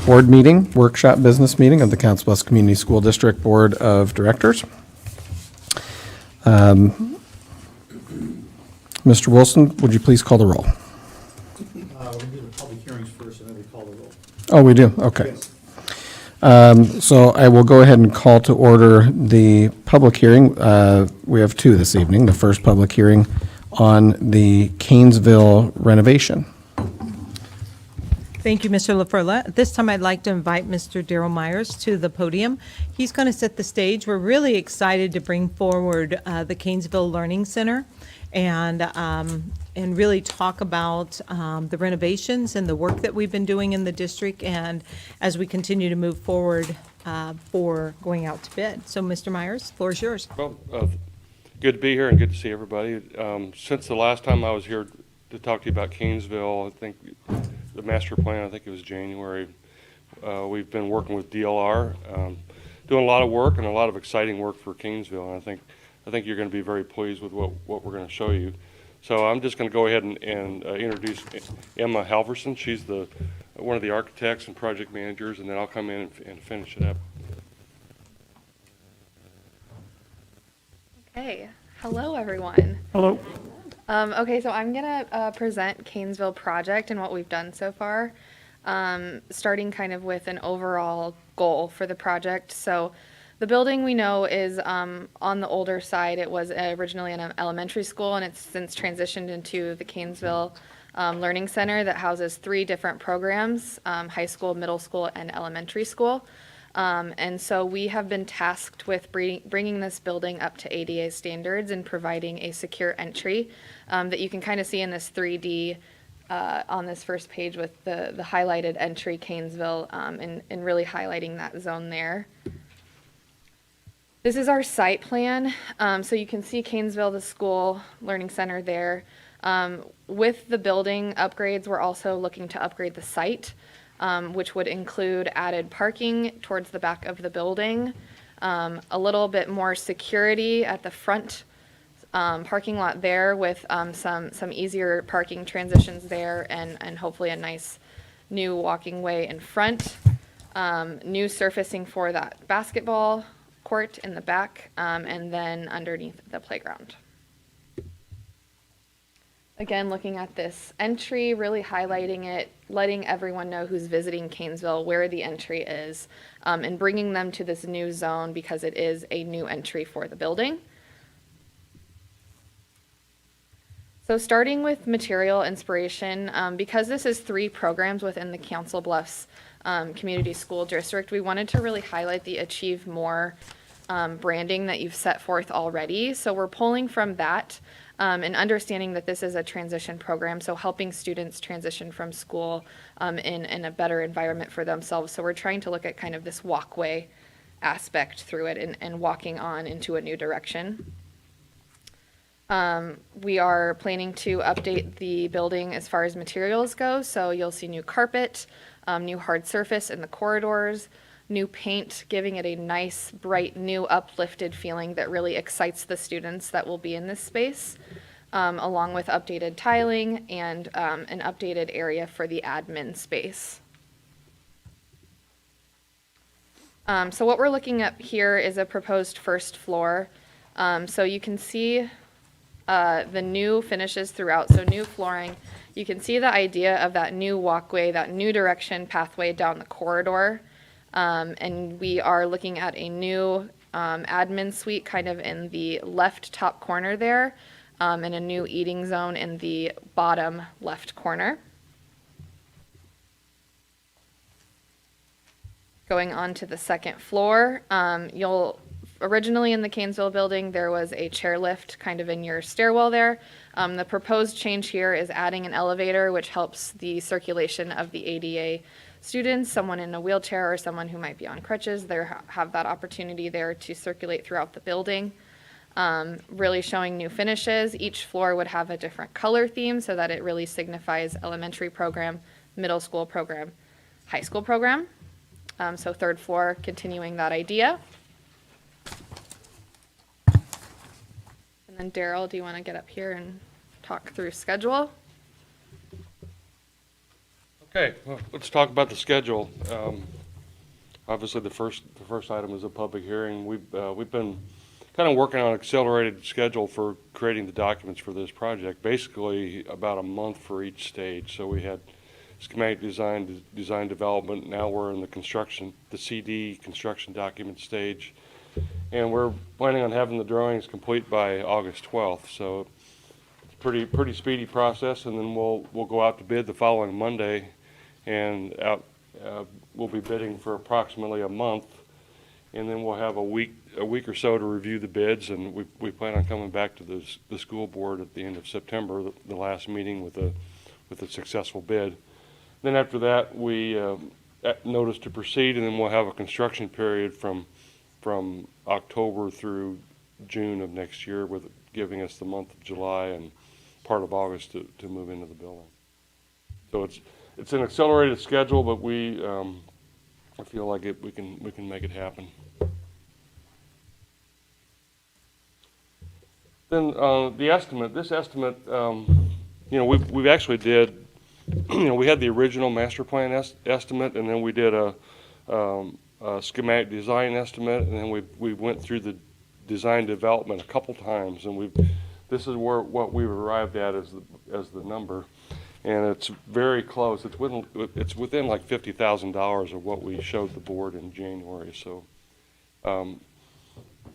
board meeting, workshop business meeting of the Council Bluffs Community School District Board of Directors. Mr. Wilson, would you please call the roll? We do the public hearings first, and then we call the roll. Oh, we do? Okay. So I will go ahead and call to order the public hearing. We have two this evening. The first public hearing on the Cainesville renovation. Thank you, Mr. LaFerla. At this time, I'd like to invite Mr. Darrell Myers to the podium. He's going to set the stage. We're really excited to bring forward the Cainesville Learning Center and really talk about the renovations and the work that we've been doing in the district and as we continue to move forward for going out to bid. So, Mr. Myers, the floor is yours. Well, good to be here and good to see everybody. Since the last time I was here to talk to you about Cainesville, I think the master plan, I think it was January, we've been working with DLR, doing a lot of work and a lot of exciting work for Cainesville, and I think you're going to be very pleased with what we're going to show you. So I'm just going to go ahead and introduce Emma Halverson. She's one of the architects and project managers, and then I'll come in and finish it up. Okay, hello everyone. Hello. Okay, so I'm gonna present Cainesville project and what we've done so far, starting kind of with an overall goal for the project. So the building we know is on the older side. It was originally an elementary school, and it's since transitioned into the Cainesville Learning Center that houses 3 different programs, high school, middle school, and elementary school. And so we have been tasked with bringing this building up to ADA standards and providing a secure entry that you can kind of see in this 3D on this first page with the highlighted entry Cainesville and really highlighting that zone there. This is our site plan. So you can see Cainesville, the school learning center there. With the building upgrades, we're also looking to upgrade the site. Which would include added parking towards the back of the building, a little bit more security at the front parking lot there with some easier parking transitions there and hopefully a nice new walking way in front, new surfacing for that basketball court in the back, and then underneath the playground. Again, looking at this entry, really highlighting it, letting everyone know who's visiting Cainesville where the entry is, and bringing them to this new zone because it is a new entry for the building. So starting with material inspiration, because this is 3 programs within the Council Bluffs Community School District, we wanted to really highlight the Achieve More branding that you've set forth already. So we're pulling from that. And understanding that this is a transition program, so helping students transition from school in a better environment for themselves. So we're trying to look at kind of this walkway aspect through it and walking on into a new direction. We are planning to update the building as far as materials go, so you'll see new carpet, new hard surface in the corridors, new paint, giving it a nice, bright, new, uplifted feeling that really excites the students that will be in this space, along with updated tiling and an updated area for the admin space. So what we're looking at here is a proposed first floor. So you can see the new finishes throughout, so new flooring. You can see the idea of that new walkway, that new direction pathway down the corridor. And we are looking at a new admin suite kind of in the left top corner there, and a new eating zone in the bottom left corner. Going on to the second floor, originally in the Cainesville building, there was a chairlift kind of in your stairwell there. The proposed change here is adding an elevator, which helps the circulation of the ADA students, someone in a wheelchair or someone who might be on crutches. They have that opportunity there to circulate throughout the building. Really showing new finishes. Each floor would have a different color theme so that it really signifies elementary program, middle school program, high school program. So third floor, continuing that idea. And then Daryl, do you want to get up here and talk through schedule? Okay, well, let's talk about the schedule. Obviously, the first item is a public hearing. We've been kind of working on an accelerated schedule for creating the documents for this project, basically about a month for each stage. So we had schematic design development. Now we're in the CD construction document stage, and we're planning on having the drawings complete by August 12th. So it's pretty speedy process, and then we'll go out to bid the following Monday, and we'll be bidding for approximately a month, and then we'll have a week or so to review the bids, and we plan on coming back to the school board at the end of September, the last meeting with a successful bid. Then after that, we notice to proceed, and then we'll have a construction period from October through June of next year, with giving us the month of July and part of August to move into the building. So it's an accelerated schedule, but I feel like we can make it happen. Then the estimate. This estimate, we've actually did. We had the original master plan estimate, and then we did a schematic design estimate, and then we went through the design development a couple times, and this is what we've arrived at as the number, and it's very close. It's within like $50,000 of what we showed the board in January. So, and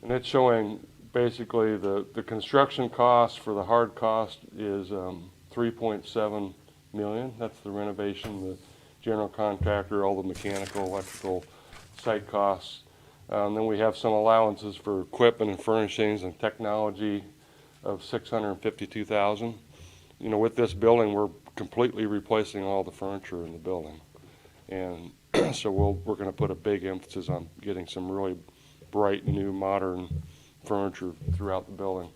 it's showing basically the construction cost for the hard cost is $3.7 million. That's the renovation, the general contractor, all the mechanical, electrical, site costs. Then we have some allowances for equipment and furnishings and technology of $652,000. With this building, we're completely replacing all the furniture in the building, and so we're going to put a big emphasis on getting some really bright, new, modern furniture throughout the building.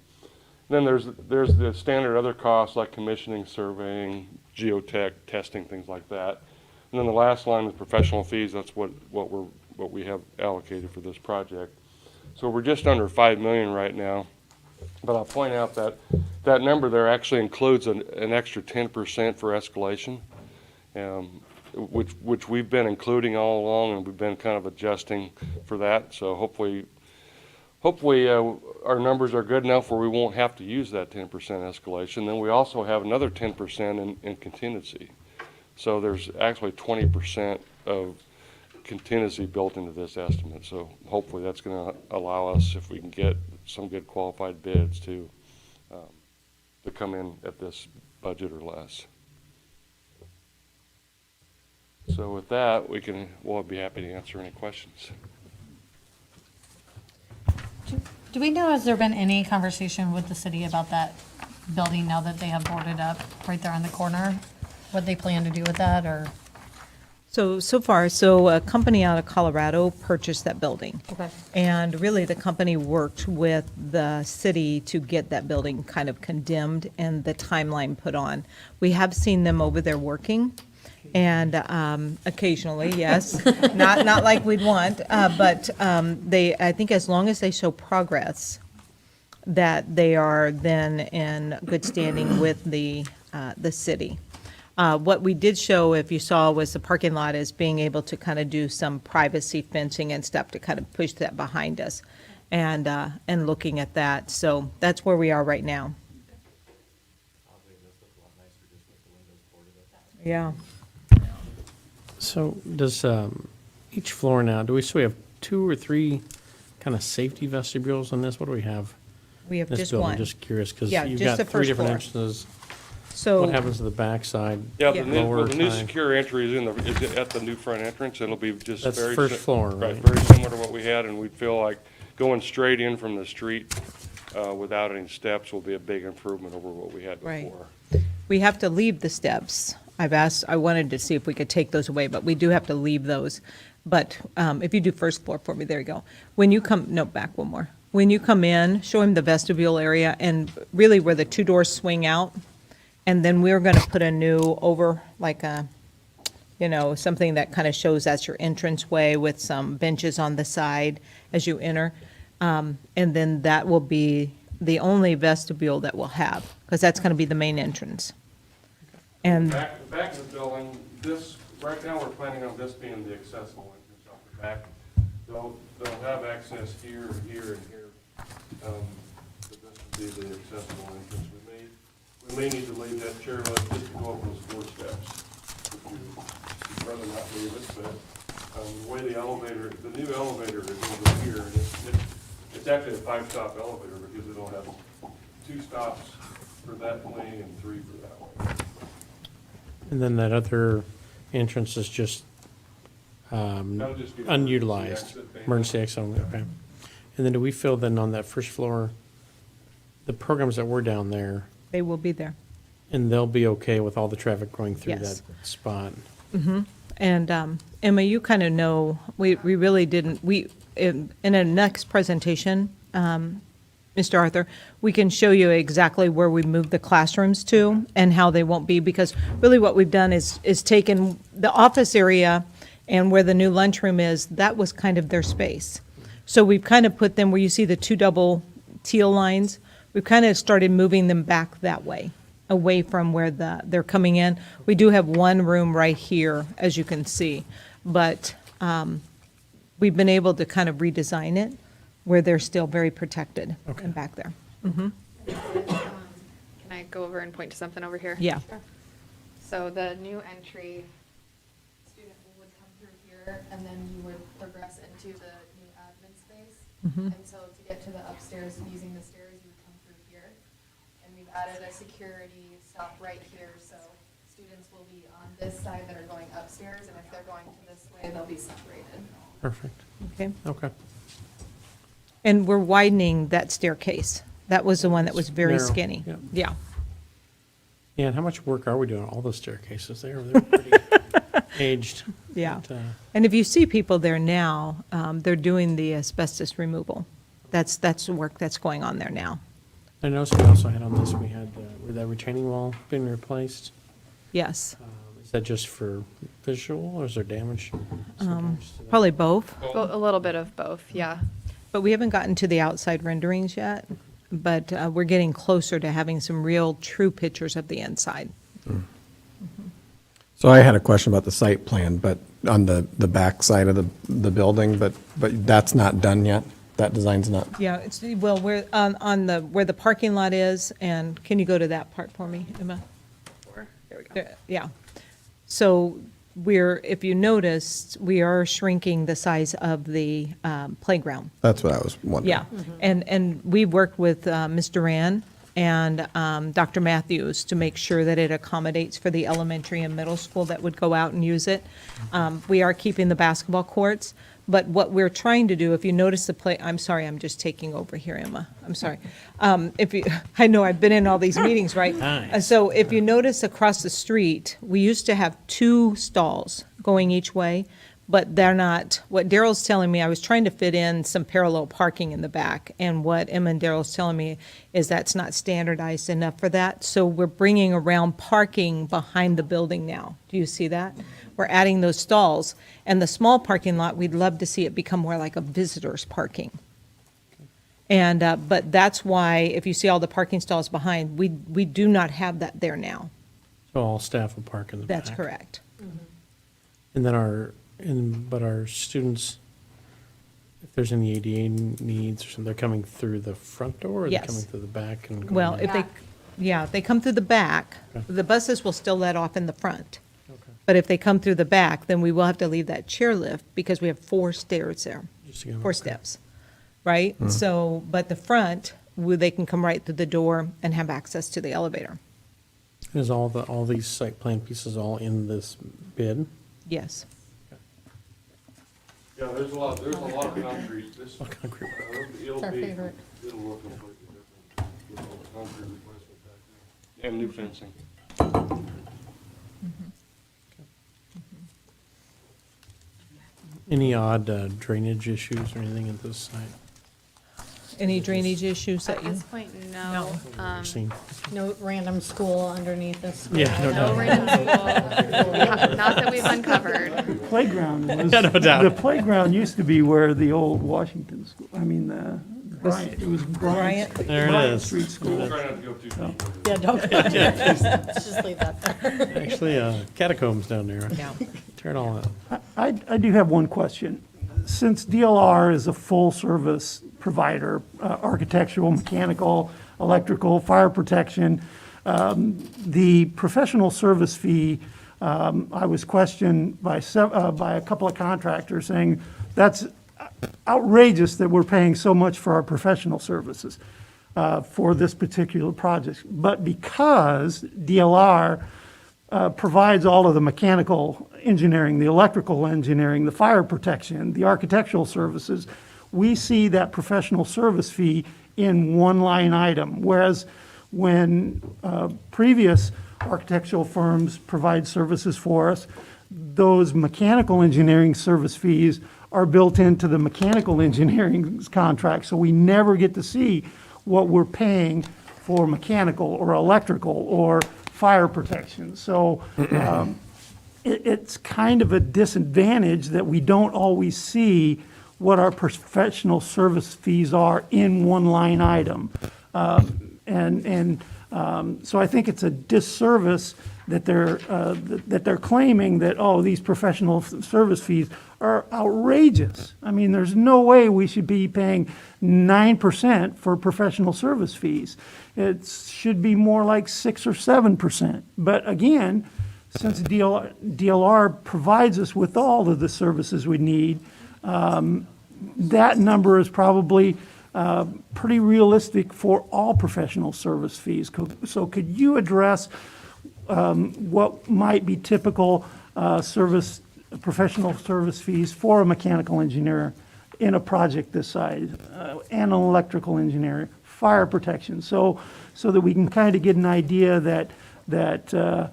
Then there's the standard other costs like commissioning, surveying, geotech, testing, things like that. And then the last line is professional fees. That's what we have allocated for this project. So we're just under $5 million right now. But I'll point out that number there actually includes an extra 10% for escalation, which we've been including all along, and we've been kind of adjusting for that. So hopefully our numbers are good enough where we won't have to use that 10% escalation. Then we also have another 10% in contingency. So there's actually 20% of contingency built into this estimate. So hopefully that's going to allow us, if we can get some good qualified bids, to come in at this budget or less. So with that, we'll be happy to answer any questions. Do we know, has there been any conversation with the city about that building now that they have boarded up right there on the corner? What they plan to do with that, or? So far, a company out of Colorado purchased that building. Okay. And really, the company worked with the city to get that building kind of condemned and the timeline put on. We have seen them over there working, and occasionally, yes, not like we'd want, but I think as long as they show progress, that they are then in good standing with the city. What we did show, if you saw, was the parking lot as being able to kind of do some privacy fencing and stuff to kind of push that behind us, and looking at that. So that's where we are right now. Yeah. So does each floor now, do we have 2 or 3 kind of safety vestibules on this? What do we have? We have in this just building? one. Just curious, because Yeah, you've just got the 3 first different floor. entrances. So. What happens to the backside? Yeah, Yeah. the new time? secure entry is at the new front entrance. It'll be just That's very first floor, right? very similar to what we had, and we feel like going straight in from the street without any steps will be a big improvement over what we had Right. before. We have to leave the steps. I wanted to see if we could take those away, but we do have to leave those. But if you do first floor for me, there you go. When you come, no, back one more. When you come in, show him the vestibule area and really where the 2 doors swing out. And then we're going to put a new like something that kind of shows that's your entranceway with some benches on the side as you enter. And then that will be the only vestibule that we'll have, because that's going to be the main entrance. And, The back of the building, this, right now, we're planning on this being the accessible entrance off the back. They'll have access here, here, and here. But this would be the accessible entrance. We may need to leave that chair lift just to go up those 4 steps. I'd rather not leave it, but the way the elevator, the new elevator is over here, and it's actually a 5-stop elevator because it'll have 2 stops for that way and 3 for that way. And then that other entrance is just That'll just be the unutilized, exit bay. emergency exit only, okay. And then do we feel then on that first floor, the programs that were down there, they will be there. and they'll be okay with all the traffic going through Yes. that spot? And Emma, you kind of know, we really didn't, in a next presentation, Mr. Arthur, we can show you exactly where we moved the classrooms to and how they won't be, because really what we've done is taken the office area and where the new lunchroom is, that was kind of their space. So we've kind of put them where you see the 2 double teal lines, we've kind of started moving them back that way, away from where they're coming in. We do have one room right here, as you can see, but we've been able to kind of redesign it where they're still very protected Okay. and back there. Can I go over and point to something over here? Yeah. So the new entry, student would come through here, and then you would progress into the new admin space. And so to get to the upstairs, using the stairs, you would come through here. And we've added a security stop right here, so students will be on this side that are going upstairs, and if they're going to this way, they'll be separated. Perfect, Okay. okay. And we're widening that staircase. That was the one that was very Narrow, skinny. yeah. Yeah. Yeah, and how much work are we doing on all those staircases there? They're pretty aged. Yeah. But, And if you see people there now, they're doing the asbestos removal. That's the work that's going on there now. I noticed we also had on this, we had, where that retaining wall being replaced. Yes, Is that just for visual, or is there damage? sometimes to that? probably both. Well, a little bit of both, yeah. But we haven't gotten to the outside renderings yet. But we're getting closer to having some real, true pictures of the inside. So I had a question about the site plan, but on the back side of the building, but that's not done yet? That design's not? Yeah, it's, well, where, on the, where the parking lot is, and can you go to that part for me, Emma? There we go. There, yeah. So if you noticed, we are shrinking the size of the playground. That's what I was wondering. Yeah, and we worked with Ms. Duran and Dr. Matthews to make sure that it accommodates for the elementary and middle school that would go out and use it. We are keeping the basketball courts, but what we're trying to do, if you notice I'm sorry, I'm just taking over here, Emma, I'm sorry. I know I've been in all these meetings, right? Nice. So if you notice across the street, we used to have 2 stalls going each way, but they're not, what Daryl's telling me, I was trying to fit in some parallel parking in the back, and what Emma and Daryl's telling me is that's not standardized enough for that, so we're bringing around parking behind the building now. Do you see that? We're adding those stalls, and the small parking lot, we'd love to see it become more like a visitor's parking. And, but that's why, if you see all the parking stalls behind, we do not have that there now. So all staff will park in the back? That's correct. And then but our students, if there's any ADA needs or something, they're coming through the front door? Or they're Yes. coming through the back and going Well, in? if they come through the back, Okay. the buses will still let off in the front. Okay. But if they come through the back, then we will have to leave that chair lift because we have 4 stairs there, Just to go- 4 okay. steps, right? So, but the front, they can come right through the door and have access to the elevator. Is all these site plan pieces all in this bid? Yes. Yeah, there's a lot of concrete. This, Oh, concrete. it'll our be, favorite. it'll look completely different with all the concrete replacement back there. And new fencing. Any odd drainage issues or anything at this site? Any drainage issues that At you? this point, no. Seen? No random school underneath this. Yeah, no No doubt. random school, not that we've uncovered. Playground was, Yeah, no doubt. the playground used to be where the old Washington school, Bryant, it was Bryant. There it Bryant is. Street School. Try not to go too deep. Yeah, don't, let's just leave that there. Actually, catacombs down there. Yeah. Turn all that. I do have one question. Since DLR is a full-service provider, architectural, mechanical, electrical, fire protection, the professional service fee, I was questioned by a couple of contractors saying, that's outrageous that we're paying so much for our professional services for this particular project. But because DLR provides all of the mechanical engineering, the electrical engineering, the fire protection, the architectural services, we see that professional service fee in one line item. Whereas when previous architectural firms provide services for us, those mechanical engineering service fees are built into the mechanical engineering contract, so we never get to see what we're paying for mechanical or electrical or fire protection. So it's kind of a disadvantage that we don't always see what our professional service fees are in one line item. So I think it's a disservice that they're claiming that, oh, these professional service fees are outrageous. I mean, there's no way we should be paying 9% for professional service fees. It should be more like 6 or 7%. But again, since DLR provides us with all of the services we need, that number is probably pretty realistic for all professional service fees. So could you address what might be typical professional service fees for a mechanical engineer in a project this size, and an electrical engineer, fire protection, so that we can kind of get an idea that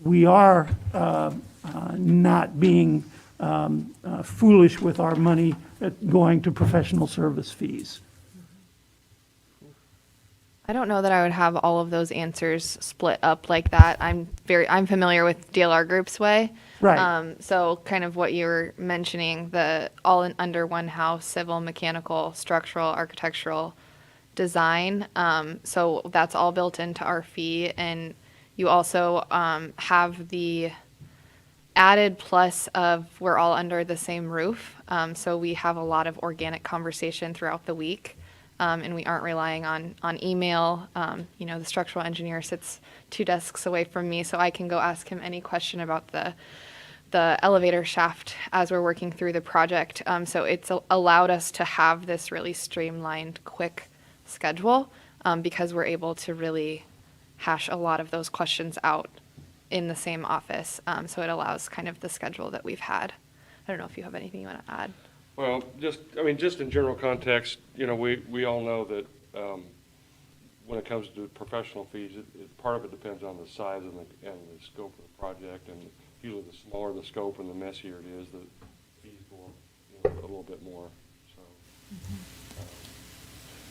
we are not being foolish with our money going to professional service fees. I don't know that I would have all of those answers split up like that. I'm familiar with DLR Group's way. Right. So kind of what you were mentioning, the all in under one house, civil, mechanical, structural, architectural design. So that's all built into our fee. And you also have the added plus of we're all under the same roof. So we have a lot of organic conversation throughout the week. And we aren't relying on email. The structural engineer sits 2 desks away from me, so I can go ask him any question about the elevator shaft as we're working through the project. So it's allowed us to have this really streamlined, quick schedule because we're able to really hash a lot of those questions out in the same office. So it allows kind of the schedule that we've had. I don't know if you have anything you want to add. Well, just in general context, we all know that when it comes to professional fees, part of it depends on the size and the scope of the project, and usually the smaller the scope and the messier it is, the fees go a little bit more. So,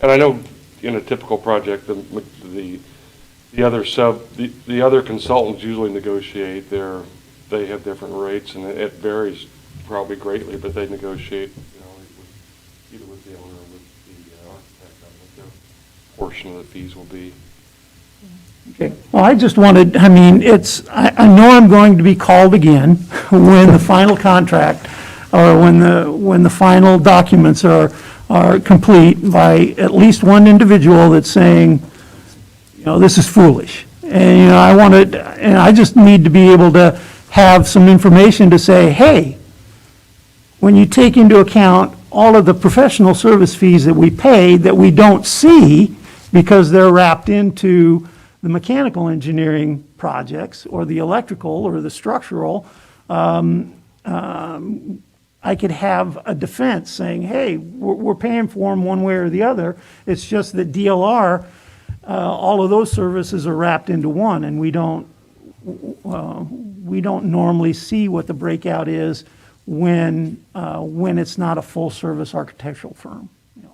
and I know in a typical project, the other consultants usually negotiate they have different rates, and it varies probably greatly, but they negotiate, either with the owner or with the architect on what their portion of the fees will be. Okay. Well, I just wanted, I know I'm going to be called again when the final contract, or when the final documents are complete by at least one individual that's saying, this is foolish. And, I just need to be able to have some information to say, hey, when you take into account all of the professional service fees that we pay that we don't see because they're wrapped into the mechanical engineering projects or the electrical or the structural, I could have a defense saying, hey, we're paying for them one way or the other. It's just that DLR, all of those services are wrapped into one, and we don't normally see what the breakout is when it's not a full-service architectural firm,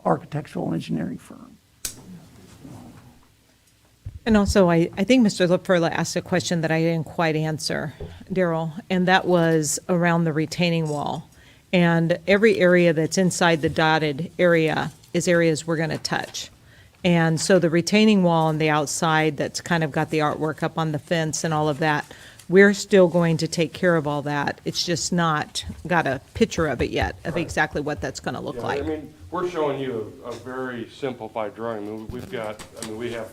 architectural engineering firm. And also, I think Mr. LaFerla asked a question that I didn't quite answer, Daryl, and that was around the retaining wall. And every area that's inside the dotted area is areas we're going to touch. And so the retaining wall on the outside that's kind of got the artwork up on the fence and all of that, we're still going to take care of all that. It's just not got a picture of it yet, of exactly what that's going to look Yeah, like. I mean, we're showing you a very simplified drawing. I mean, we have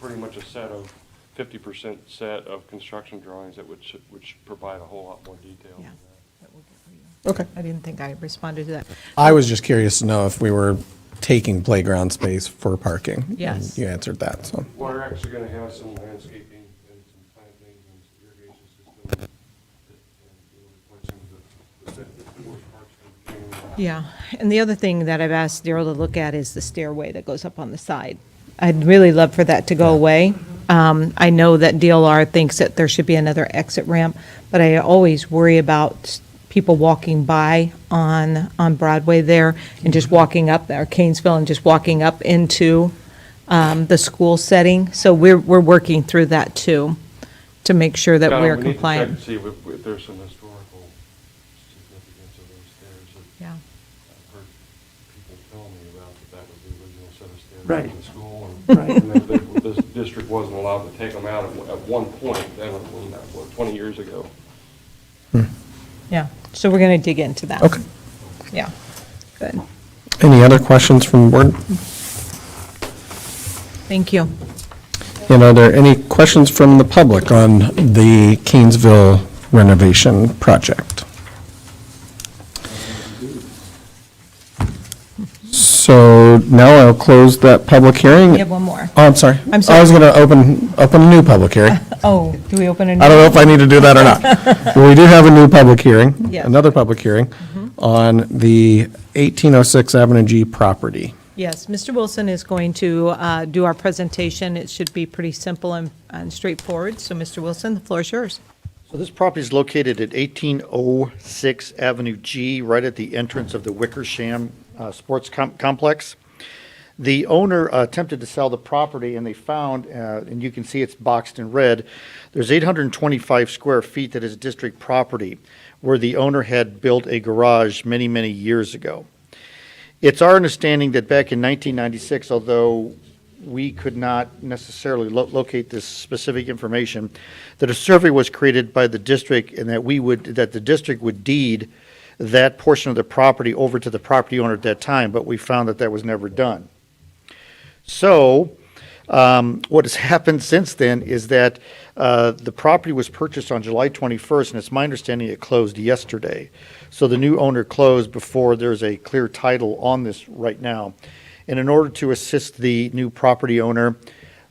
pretty much a set of 50% set of construction drawings that which provide a whole lot more detail. Yeah. than that. Okay. I didn't think I responded to that. I was just curious to know if we were taking playground space for parking. and Yes. You answered that, so. We're actually gonna have some landscaping and some planting and some irrigation system. Yeah, and the other thing that I've asked Daryl to look at is the stairway that goes up on the side. I'd really love for that to go away. I know that DLR thinks that there should be another exit ramp, but I always worry about people walking by on Broadway there and just walking up there, Cainesville, and just walking up into the school setting. So we're working through that too, to make sure that we're We need to check compliant. to see if there's some historical significance of those stairs. Yeah. I've heard people tell me about that was the original set of stairs Right. in the school. Right. And that the district wasn't allowed to take them out at one point, then, 20 years ago. Yeah, so we're going to dig into that. Okay. Yeah, good. Any other questions from the board? Thank you. And are there any questions from the public on the Cainesville renovation project? So now I'll close that public hearing. We have one more. Oh, I'm sorry. I'm sorry. I was going to open a new public hearing. Oh, do we open a new? I don't know if I need to do that or not. We do have a new public hearing, Yes. another public hearing, on the 1806 Avenue G property. Yes, Mr. Wilson is going to do our presentation. It should be pretty simple and straightforward. So, Mr. Wilson, the floor is yours. So this property is located at 1806 Avenue G, right at the entrance of the Wickersham Sports Complex. The owner attempted to sell the property, and they found, and you can see it's boxed in red, there's 825 square feet that is district property, where the owner had built a garage many, many years ago. It's our understanding that back in 1996, although we could not necessarily locate this specific information, that a survey was created by the district and that the district would deed that portion of the property over to the property owner at that time, but we found that that was never done. So, what has happened since then is that the property was purchased on July 21st, and it's my understanding it closed yesterday. So the new owner closed before there's a clear title on this right now. And in order to assist the new property owner,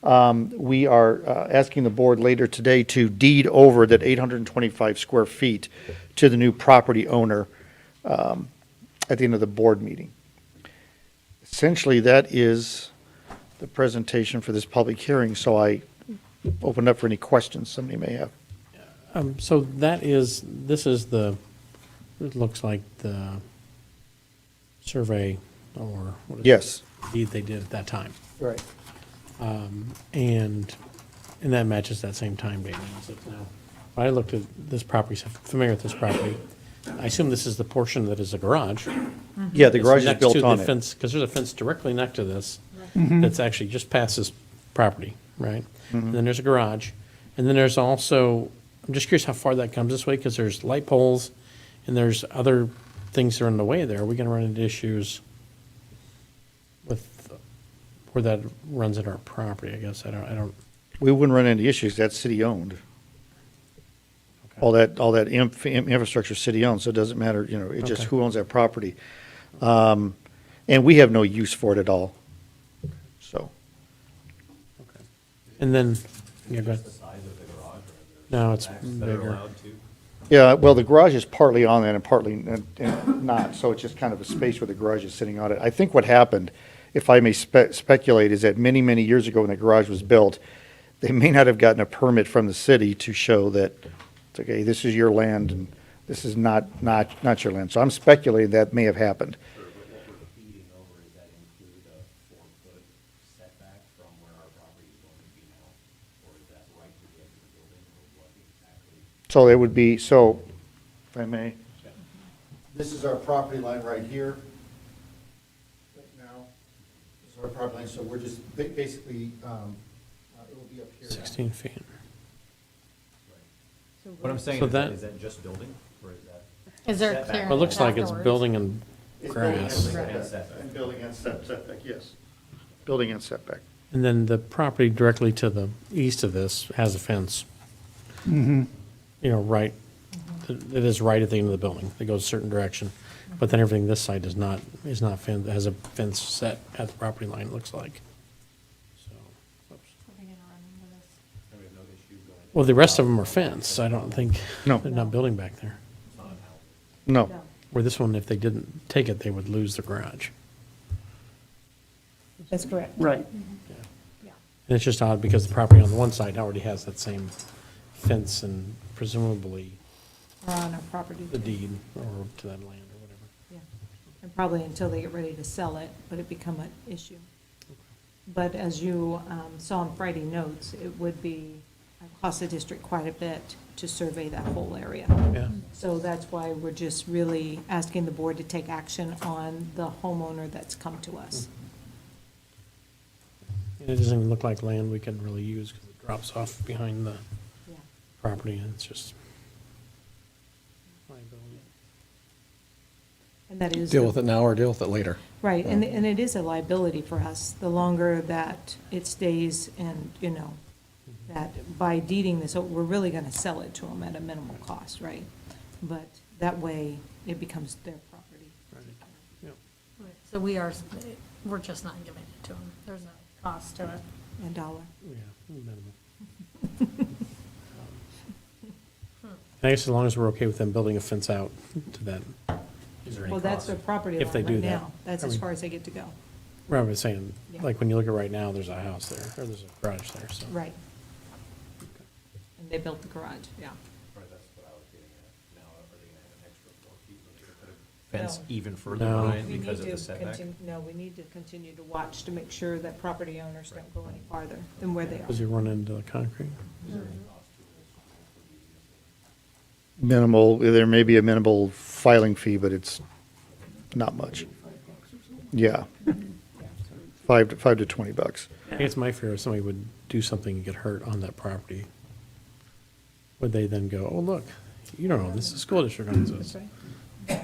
we are asking the board later today to deed over that 825 square feet to the new property owner at the end of the board meeting. Essentially, that is the presentation for this public hearing, so I open up for any questions somebody may have. So this is it looks like the survey or what is it? Yes. Deed they did at that time. Right. And that matches that same time date. Now, I looked at this property, so I'm familiar with this property. I assume this is the portion that is a garage. Yeah, the garage is built on it. Because there's a fence directly next to this that's actually just past this property, right? And then there's a garage. And then there's also, I'm just curious how far that comes this way, because there's light poles and there's other things that are in the way there. Are we going to run into issues with where that runs in our property? I guess I don't. We wouldn't run into issues, that's city-owned. All that infrastructure is city-owned, so it doesn't matter, it's just Okay. who owns that property. And we have no use for it at all, so. And then, yeah, go ahead. No, it's bigger. Yeah, well, the garage is partly on that and partly not, so it's just kind of a space where the garage is sitting on it. I think what happened, if I may speculate, is that many, many years ago when the garage was built, they may not have gotten a permit from the city to show that, it's okay, this is your land and this is not your land. So I'm speculating that may have happened. So it would be, if I may, this is our property line right here, right now. our property line, so we're just basically, it will be up here. 16 feet. What I'm saying So is, that- is that just building, or is that? Is there Setback. clearance Well, it looks like it's afterwards? building and It's building and grass. setback. And building and setback, yes. Building and setback. And then the property directly to the east of this has a fence. You know, right, it is right at the end of the building. It goes a certain direction. But then everything this side is not fenced, has a fence set at the property line, it looks like. So, whoops. Well, the rest of them are fenced. I don't think, No. they're not building back there. No. Where this one, if they didn't take it, they would lose the garage. That's correct. Right. And it's just odd because the property on the one side already has that same fence and presumably Or on our property. the deed or to that land or whatever. Yeah. And probably until they get ready to sell it, but it become an issue. But as you saw in Friday notes, it would be, cost the district quite a bit to survey that whole area. Yeah. So that's why we're just really asking the board to take action on the homeowner that's come to us. And it doesn't even look like land we can really use because it drops off behind the Yeah. property and it's just liability. And that is. Deal with it now or deal with it later. Right, and it is a liability for us, the longer that it stays and, you know, that by deeding this, we're really gonna sell it to them at a minimal cost, right? But that way, it becomes their property. Yep. So we're just not giving it to them. There's no cost to it. A dollar. Yeah, minimal. I guess as long as we're okay with them building a fence out to that, Is there any Well, that's cost? their property If line they do right that. now. That's I as mean- far as they get to go. rather than saying, Yeah. like when you look at right now, there's a house there, or there's a garage there, so. Right. And they built the garage, yeah. Right, that's what I was getting at. Now, are they gonna have an extra 4 feet where they could put a fence No. even further No. behind We because need of the to setback? No, we need to continue to watch to make sure that property owners don't go any farther than where they are. Because you run into the concrete. Minimal, there may be a minimal filing fee, but it's not much. Yeah. $5 to $20. I guess my fear is somebody would do something and get hurt on that property. Would they then go, oh, look, you don't know, this is school district owns That's this. right.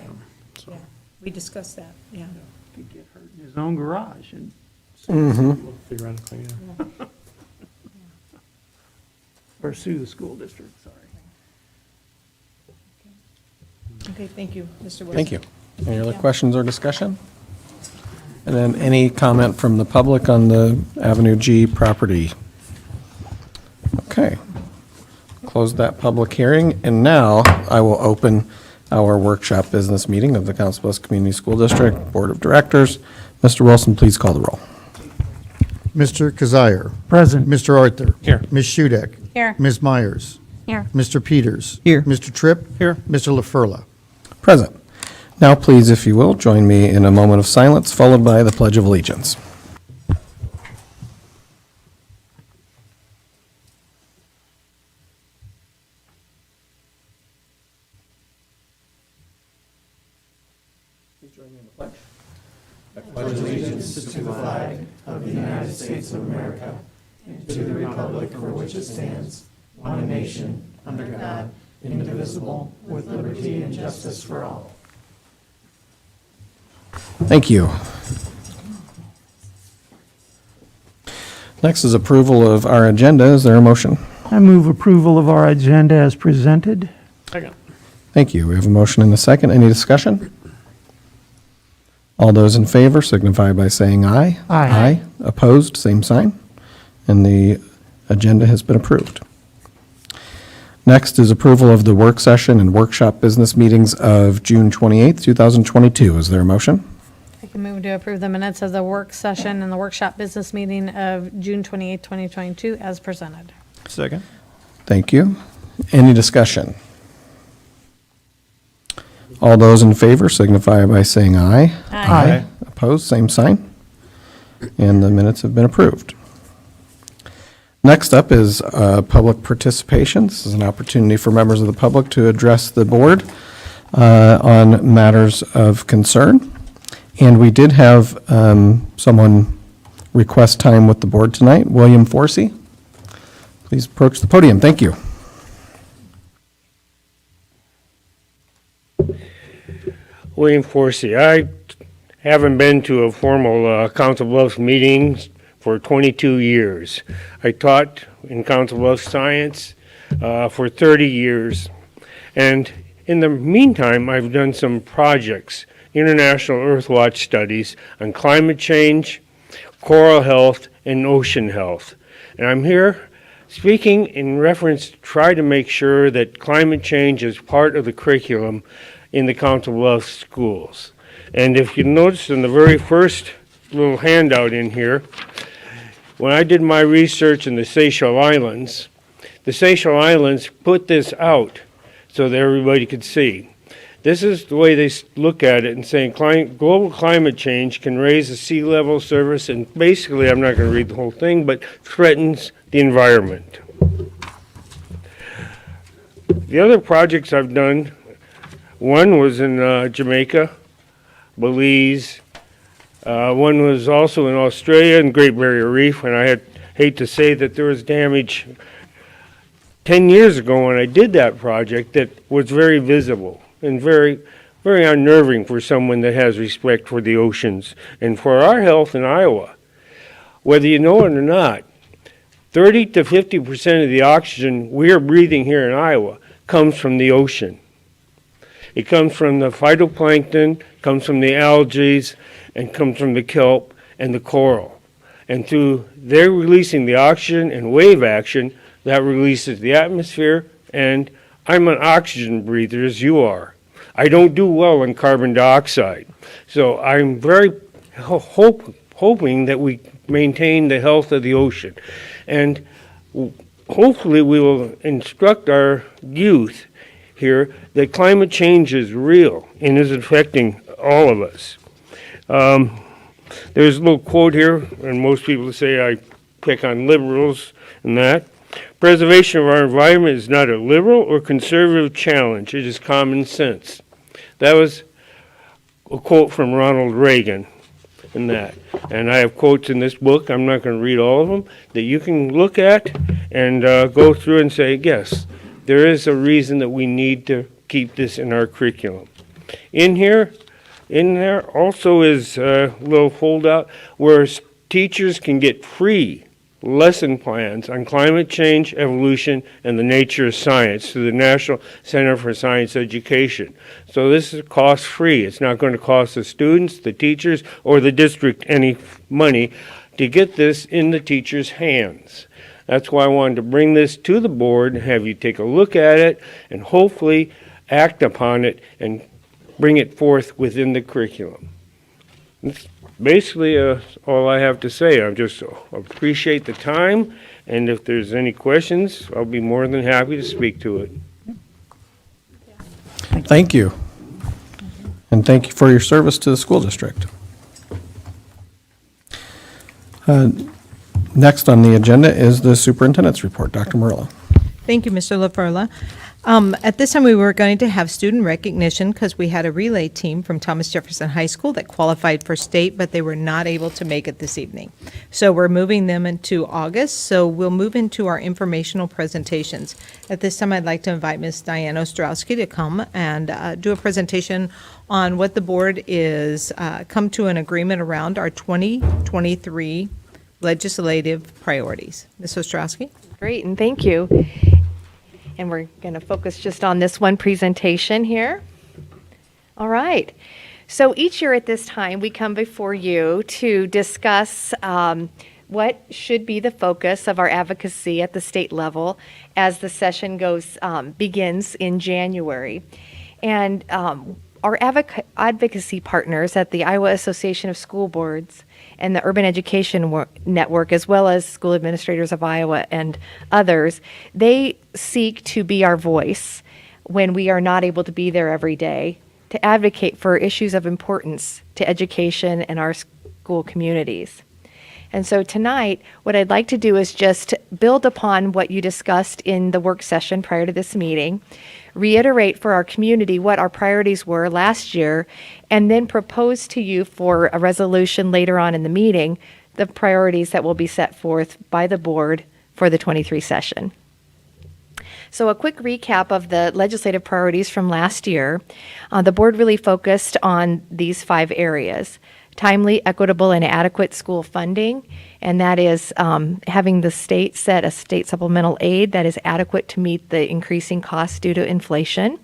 So, Yeah, we discussed that, yeah. Could get hurt in his own garage and theoretically, yeah. or sue the school district, sorry. Okay, thank you, Mr. Wilson. Thank you. Any other questions or discussion? And then any comment from the public on the Avenue G property? Okay. Close that public hearing, and now I will open our workshop business meeting of the Council Bluffs Community School District Board of Directors. Mr. Wilson, please call the roll. Mr. Kazire. Present. Mr. Arthur. Here. Ms. Shudek. Here. Ms. Myers. Here. Mr. Peters. Here. Mr. Tripp. Here. Mr. LaFurla. Present. Now, please, if you will, join me in a moment of silence, followed by the Pledge of Allegiance. Thank you. Next is approval of our agenda. Is there a motion? I move approval of our agenda as presented. Second. Thank you. We have a motion and a second. Any discussion? All those in favor signify by saying aye. Aye. Opposed, same sign. And the agenda has been approved. Next is approval of the work session and workshop business meetings of June 28th, 2022. Is there a motion? I can move to approve the minutes of the work session and the workshop business meeting of June 28, 2022 as presented. Second. Thank you. Any discussion? All those in favor signify by saying aye. Aye. Opposed, same sign. And the minutes have been approved. Next up is public participation. This is an opportunity for members of the public to address the board on matters of concern. And we did have someone request time with the board tonight. William Forsey, please approach the podium. Thank you. William Forsey. I haven't been to a formal Council Bluffs meeting for 22 years. I taught in Council Bluffs science for 30 years. And in the meantime, I've done some projects, international Earthwatch studies on climate change, coral health, and ocean health. And I'm here speaking in reference to try to make sure that climate change is part of the curriculum in the Council Bluffs schools. And if you notice in the very first little handout in here, when I did my research in the Seychelles Islands put this out so that everybody could see. This is the way they look at it and saying global climate change can raise the sea level surface and basically, I'm not going to read the whole thing, but threatens the environment. The other projects I've done, one was in Jamaica, Belize. One was also in Australia and Great Barrier Reef, and I hate to say that there was damage 10 years ago when I did that project that was very visible and very, very unnerving for someone that has respect for the oceans and for our health in Iowa. Whether you know it or not, 30 to 50% of the oxygen we're breathing here in Iowa comes from the ocean. It comes from the phytoplankton, comes from the algae, and comes from the kelp and the coral. And through their releasing the oxygen and wave action, that releases the atmosphere, and I'm an oxygen breather as you are. I don't do well on carbon dioxide. So I'm very hoping that we maintain the health of the ocean. And hopefully we will instruct our youth here that climate change is real and is affecting all of us. There's a little quote here, and most people say I pick on liberals and that. Preservation of our environment is not a liberal or conservative challenge. It is common sense. That was a quote from Ronald Reagan and that. And I have quotes in this book, I'm not going to read all of them, that you can look at and go through and say, yes, there is a reason that we need to keep this in our curriculum. In there also is a little foldout where teachers can get free lesson plans on climate change, evolution, and the nature of science through the National Center for Science Education. So this is cost-free. It's not going to cost the students, the teachers, or the district any money to get this in the teachers' hands. That's why I wanted to bring this to the board and have you take a look at it and hopefully act upon it and bring it forth within the curriculum. That's basically all I have to say. I just appreciate the time, and if there's any questions, I'll be more than happy to speak to it. Thank you. And thank you for your service to the school district. Next on the agenda is the superintendent's report. Dr. Murillo. Thank you, Mr. LaFerla. At this time, we were going to have student recognition because we had a relay team from Thomas Jefferson High School that qualified for state, but they were not able to make it this evening. So we're moving them into August, so we'll move into our informational presentations. At this time, I'd like to invite Ms. Diana Ostrowski to come and do a presentation on what the board is come to an agreement around our 2023 legislative priorities. Ms. Ostrowski? Great, and thank you. And we're going to focus just on this one presentation here. All right. So each year at this time, we come before you to discuss what should be the focus of our advocacy at the state level as the session begins in January. And our advocacy partners at the Iowa Association of School Boards and the Urban Education Network, as well as School Administrators of Iowa and others, they seek to be our voice when we are not able to be there every day, to advocate for issues of importance to education and our school communities. And so tonight, what I'd like to do is just build upon what you discussed in the work session prior to this meeting, reiterate for our community what our priorities were last year, and then propose to you for a resolution later on in the meeting the priorities that will be set forth by the board for the 23 session. So a quick recap of the legislative priorities from last year. The board really focused on these 5 areas: timely, equitable, and adequate school funding, and that is having the state set a state supplemental aid that is adequate to meet the increasing costs due to inflation.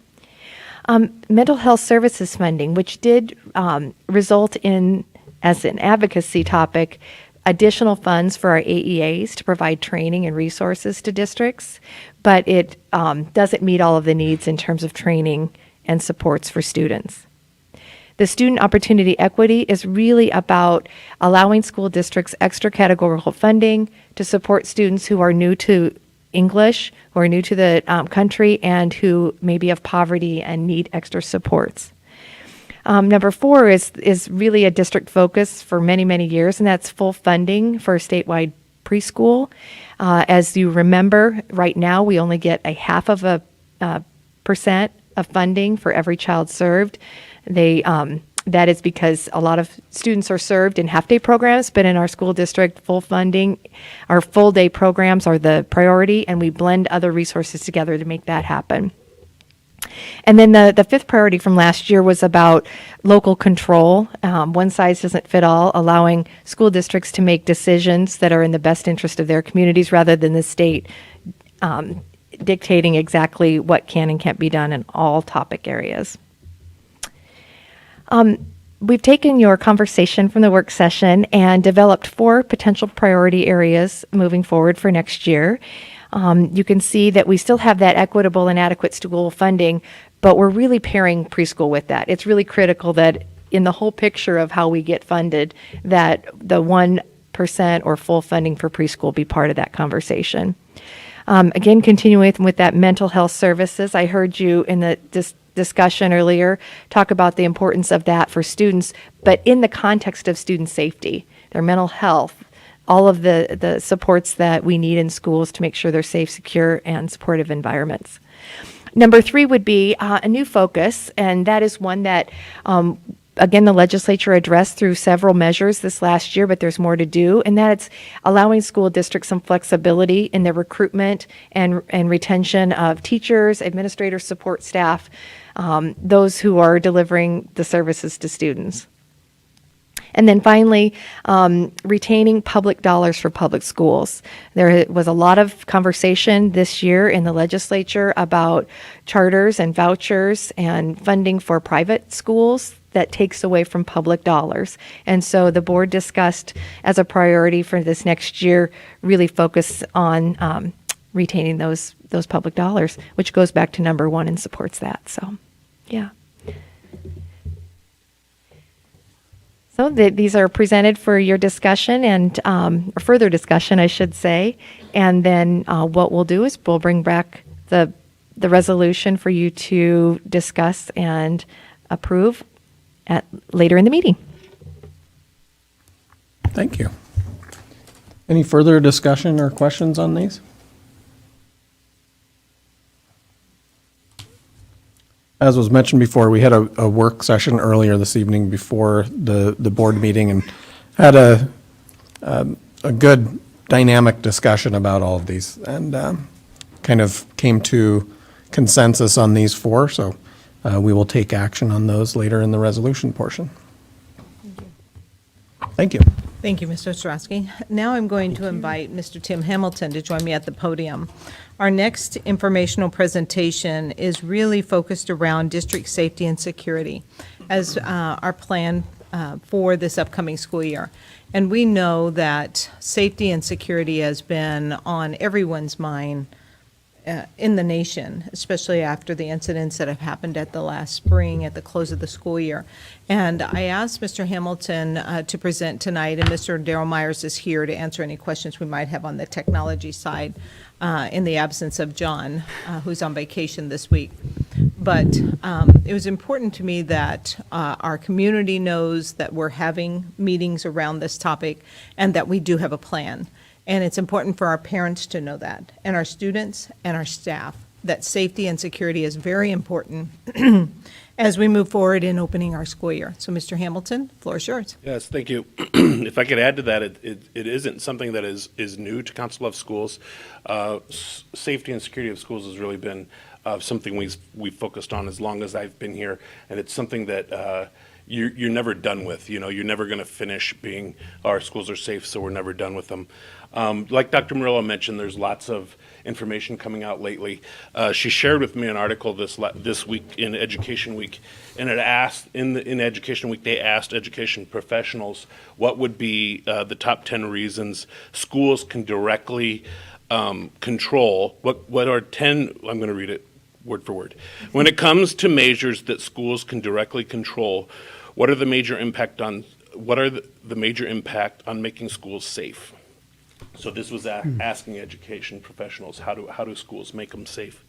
Mental health services funding, which did result in, as an advocacy topic, additional funds for our AEAs to provide training and resources to districts, but it doesn't meet all of the needs in terms of training and supports for students. The student opportunity equity is really about allowing school districts extra categorical funding to support students who are new to English, who are new to the country, and who may be of poverty and need extra supports. Number 4 is really a district focus for many, many years, and that's full funding for statewide preschool. As you remember, right now we only get a 0.5% of funding for every child served. That is because a lot of students are served in half-day programs, but in our school district, full funding, our full-day programs are the priority, and we blend other resources together to make that happen. And then the 5th priority from last year was about local control. One size doesn't fit all, allowing school districts to make decisions that are in the best interest of their communities rather than the state dictating exactly what can and can't be done in all topic areas. We've taken your conversation from the work session and developed 4 potential priority areas moving forward for next year. You can see that we still have that equitable and adequate school funding, but we're really pairing preschool with that. It's really critical that in the whole picture of how we get funded, that the 1% or full funding for preschool be part of that conversation. Again, continuing with that mental health services, I heard you in the discussion earlier talk about the importance of that for students, but in the context of student safety, their mental health, all of the supports that we need in schools to make sure they're safe, secure, and supportive environments. Number 3 would be a new focus, and that is one that, again, the legislature addressed through several measures this last year, but there's more to do, and that's allowing school districts some flexibility in the recruitment and retention of teachers, administrators, support staff, those who are delivering the services to students. And then finally, retaining public dollars for public schools. There was a lot of conversation this year in the legislature about charters and vouchers and funding for private schools that takes away from public dollars. And so the board discussed as a priority for this next year, really focus on retaining those public dollars, which goes back to number 1 and supports that. So, yeah. So these are presented for your discussion and or further discussion, I should say. And then what we'll do is we'll bring back the resolution for you to discuss and approve later in the meeting. Thank you. Any further discussion or questions on these? As was mentioned before, we had a work session earlier this evening before the board meeting and had a good dynamic discussion about all of these and kind of came to consensus on these 4. So we will take action on those later in the resolution portion. Thank you. Thank you, Mr. Ostrowski. Now I'm going to invite Mr. Tim Hamilton to join me at the podium. Our next informational presentation is really focused around district safety and security as our plan for this upcoming school year. And we know that safety and security has been on everyone's mind in the nation, especially after the incidents that have happened at the last spring at the close of the school year. And I asked Mr. Hamilton to present tonight, and Mr. Darrell Myers is here to answer any questions we might have on the technology side in the absence of John, who's on vacation this week. But it was important to me that our community knows that we're having meetings around this topic and that we do have a plan. And it's important for our parents to know that, and our students and our staff, that safety and security is very important. And as we move forward in opening our school year. So, Mr. Hamilton, floor is yours. Yes, thank you. If I could add to that, it isn't something that is new to Council Bluffs Schools. Safety and security of schools has really been something we've focused on as long as I've been here, and it's something that you're never done with. You know, you're never going to finish being our schools are safe, so we're never done with them. Like Dr. Murillo mentioned, there's lots of information coming out lately. She shared with me an article this week in Education Week, and it asked in Education Week they asked education professionals what would be the top 10 reasons schools can directly control. What are 10? I'm going to read it word for word. When it comes to measures that schools can directly control, what are the major impact on making schools safe? So this was asking education professionals, how do schools make them safe?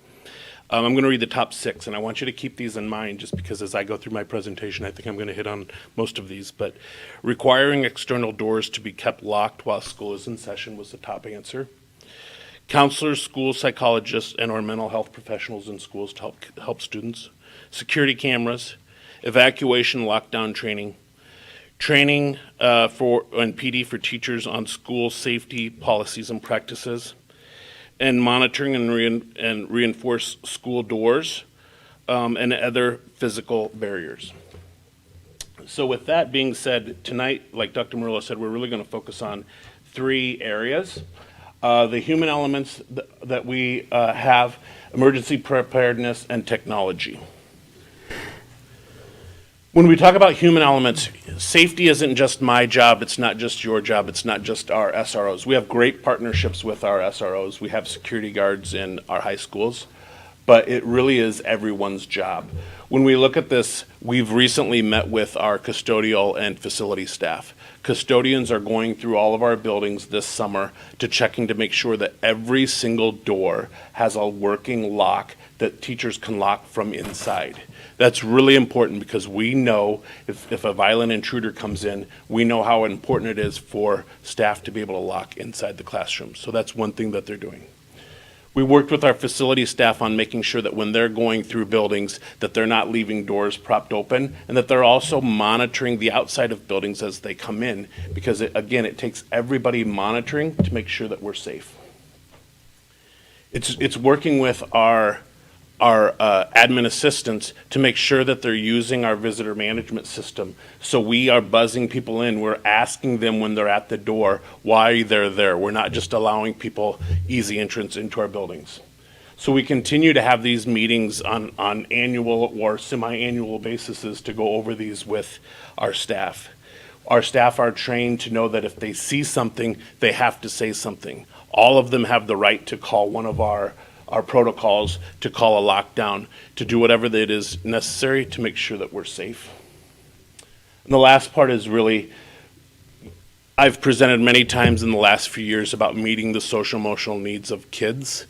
I'm going to read the top 6, and I want you to keep these in mind just because as I go through my presentation, I think I'm going to hit on most of these. But requiring external doors to be kept locked while school is in session was the top answer. Counselors, school psychologists, and or mental health professionals in schools to help students. Security cameras, evacuation lockdown training, training and PD for teachers on school safety policies and practices, and monitoring and reinforce school doors and other physical barriers. So with that being said, tonight, like Dr. Murillo said, we're really going to focus on 3 areas. The human elements that we have, emergency preparedness, and technology. When we talk about human elements, safety isn't just my job, it's not just your job, it's not just our SROs. We have great partnerships with our SROs. We have security guards in our high schools, but it really is everyone's job. When we look at this, we've recently met with our custodial and facility staff. Custodians are going through all of our buildings this summer checking to make sure that every single door has a working lock that teachers can lock from inside. That's really important because we know if a violent intruder comes in, we know how important it is for staff to be able to lock inside the classroom. So that's one thing that they're doing. We worked with our facility staff on making sure that when they're going through buildings that they're not leaving doors propped open and that they're also monitoring the outside of buildings as they come in because, it takes everybody monitoring to make sure that we're safe. It's working with our admin assistants to make sure that they're using our visitor management system. So we are buzzing people in. We're asking them when they're at the door why they're there. We're not just allowing people easy entrance into our buildings. So we continue to have these meetings on annual or semi-annual basis to go over these with our staff. Our staff are trained to know that if they see something, they have to say something. All of them have the right to call one of our protocols, to call a lockdown, to do whatever that is necessary to make sure that we're safe. And the last part is really, I've presented many times in the last few years about meeting the social emotional needs of kids.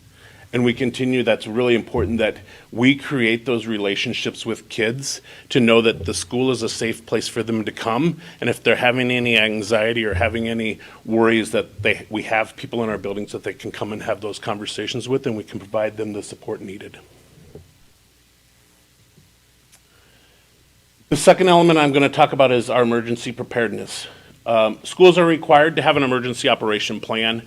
And we continue, that's really important that we create those relationships with kids to know that the school is a safe place for them to come. And if they're having any anxiety or having any worries that we have people in our buildings that they can come and have those conversations with and we can provide them the support needed. The second element I'm going to talk about is our emergency preparedness. Schools are required to have an emergency operation plan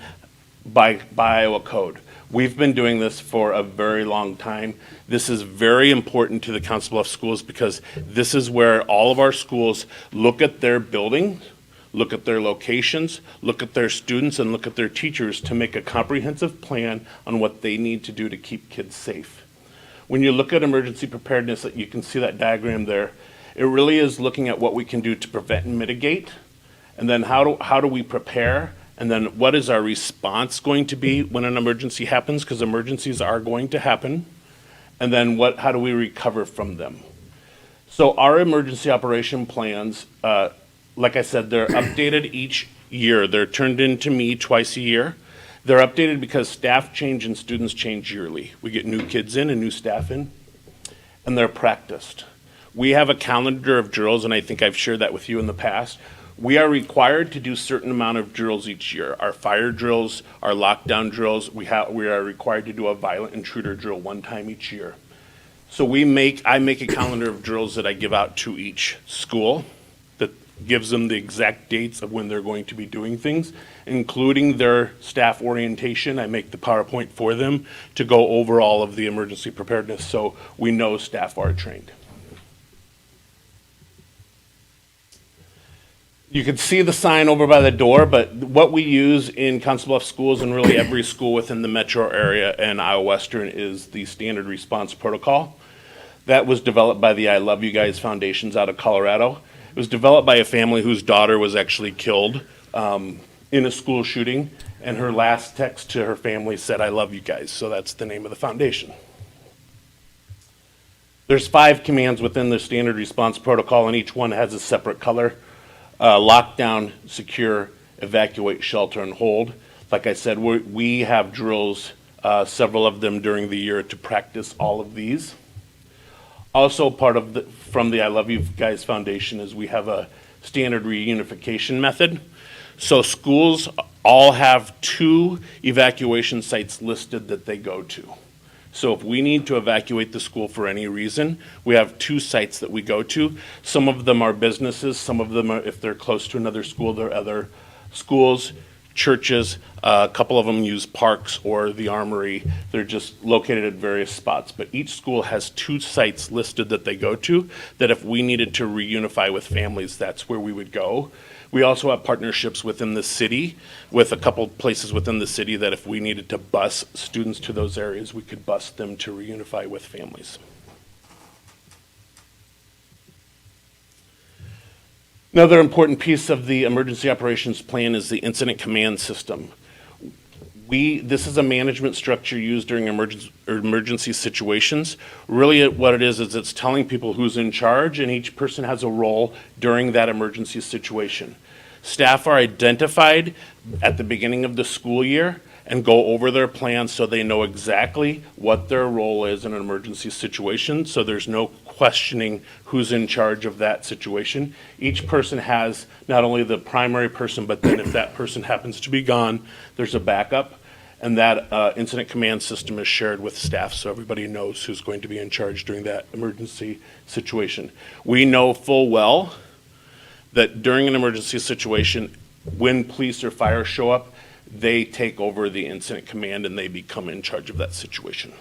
by Iowa code. We've been doing this for a very long time. This is very important to the Council Bluffs schools because this is where all of our schools look at their building, look at their locations, look at their students, and look at their teachers to make a comprehensive plan on what they need to do to keep kids safe. When you look at emergency preparedness, you can see that diagram there. It really is looking at what we can do to prevent and mitigate, and then how do we prepare. And then what is our response going to be when an emergency happens? Because emergencies are going to happen. And then how do we recover from them? So our emergency operation plans, like I said, they're updated each year. They're turned in to me twice a year. They're updated because staff change and students change yearly. We get new kids in and new staff in, and they're practiced. We have a calendar of drills, and I think I've shared that with you in the past. We are required to do a certain amount of drills each year. Our fire drills, our lockdown drills, we are required to do a violent intruder drill one time each year. So I make a calendar of drills that I give out to each school that gives them the exact dates of when they're going to be doing things, including their staff orientation. I make the PowerPoint for them to go over all of the emergency preparedness so we know staff are trained. You can see the sign over by the door, but what we use in Council Bluffs schools and really every school within the metro area and Iowa Western is the standard response protocol. That was developed by the I Love You Guys Foundations out of Colorado. It was developed by a family whose daughter was actually killed in a school shooting, and her last text to her family said, "I love you guys," so that's the name of the foundation. There's 5 commands within the standard response protocol, and each one has a separate color. Lockdown, secure, evacuate, shelter, and hold. Like I said, we have drills, several of them during the year to practice all of these. Also from the I Love You Guys Foundation is we have a standard reunification method. So schools all have 2 evacuation sites listed that they go to. So if we need to evacuate the school for any reason, we have 2 sites that we go to. Some of them are businesses, some of them are, if they're close to another school, they're other schools, churches, a couple of them use parks or the armory. They're just located at various spots. But each school has 2 sites listed that they go to, that if we needed to reunify with families, that's where we would go. We also have partnerships within the city with a couple places within the city that if we needed to bus students to those areas, we could bus them to reunify with families. Another important piece of the emergency operations plan is the incident command system. This is a management structure used during emergency situations. Really what it is it's telling people who's in charge, and each person has a role during that emergency situation. Staff are identified at the beginning of the school year and go over their plans so they know exactly what their role is in an emergency situation, so there's no questioning who's in charge of that situation. Each person has not only the primary person, but then if that person happens to be gone, there's a backup, and that incident command system is shared with staff so everybody knows who's going to be in charge during that emergency situation. We know full well that during an emergency situation, when police or fire show up, they take over the incident command and they become in charge of that situation.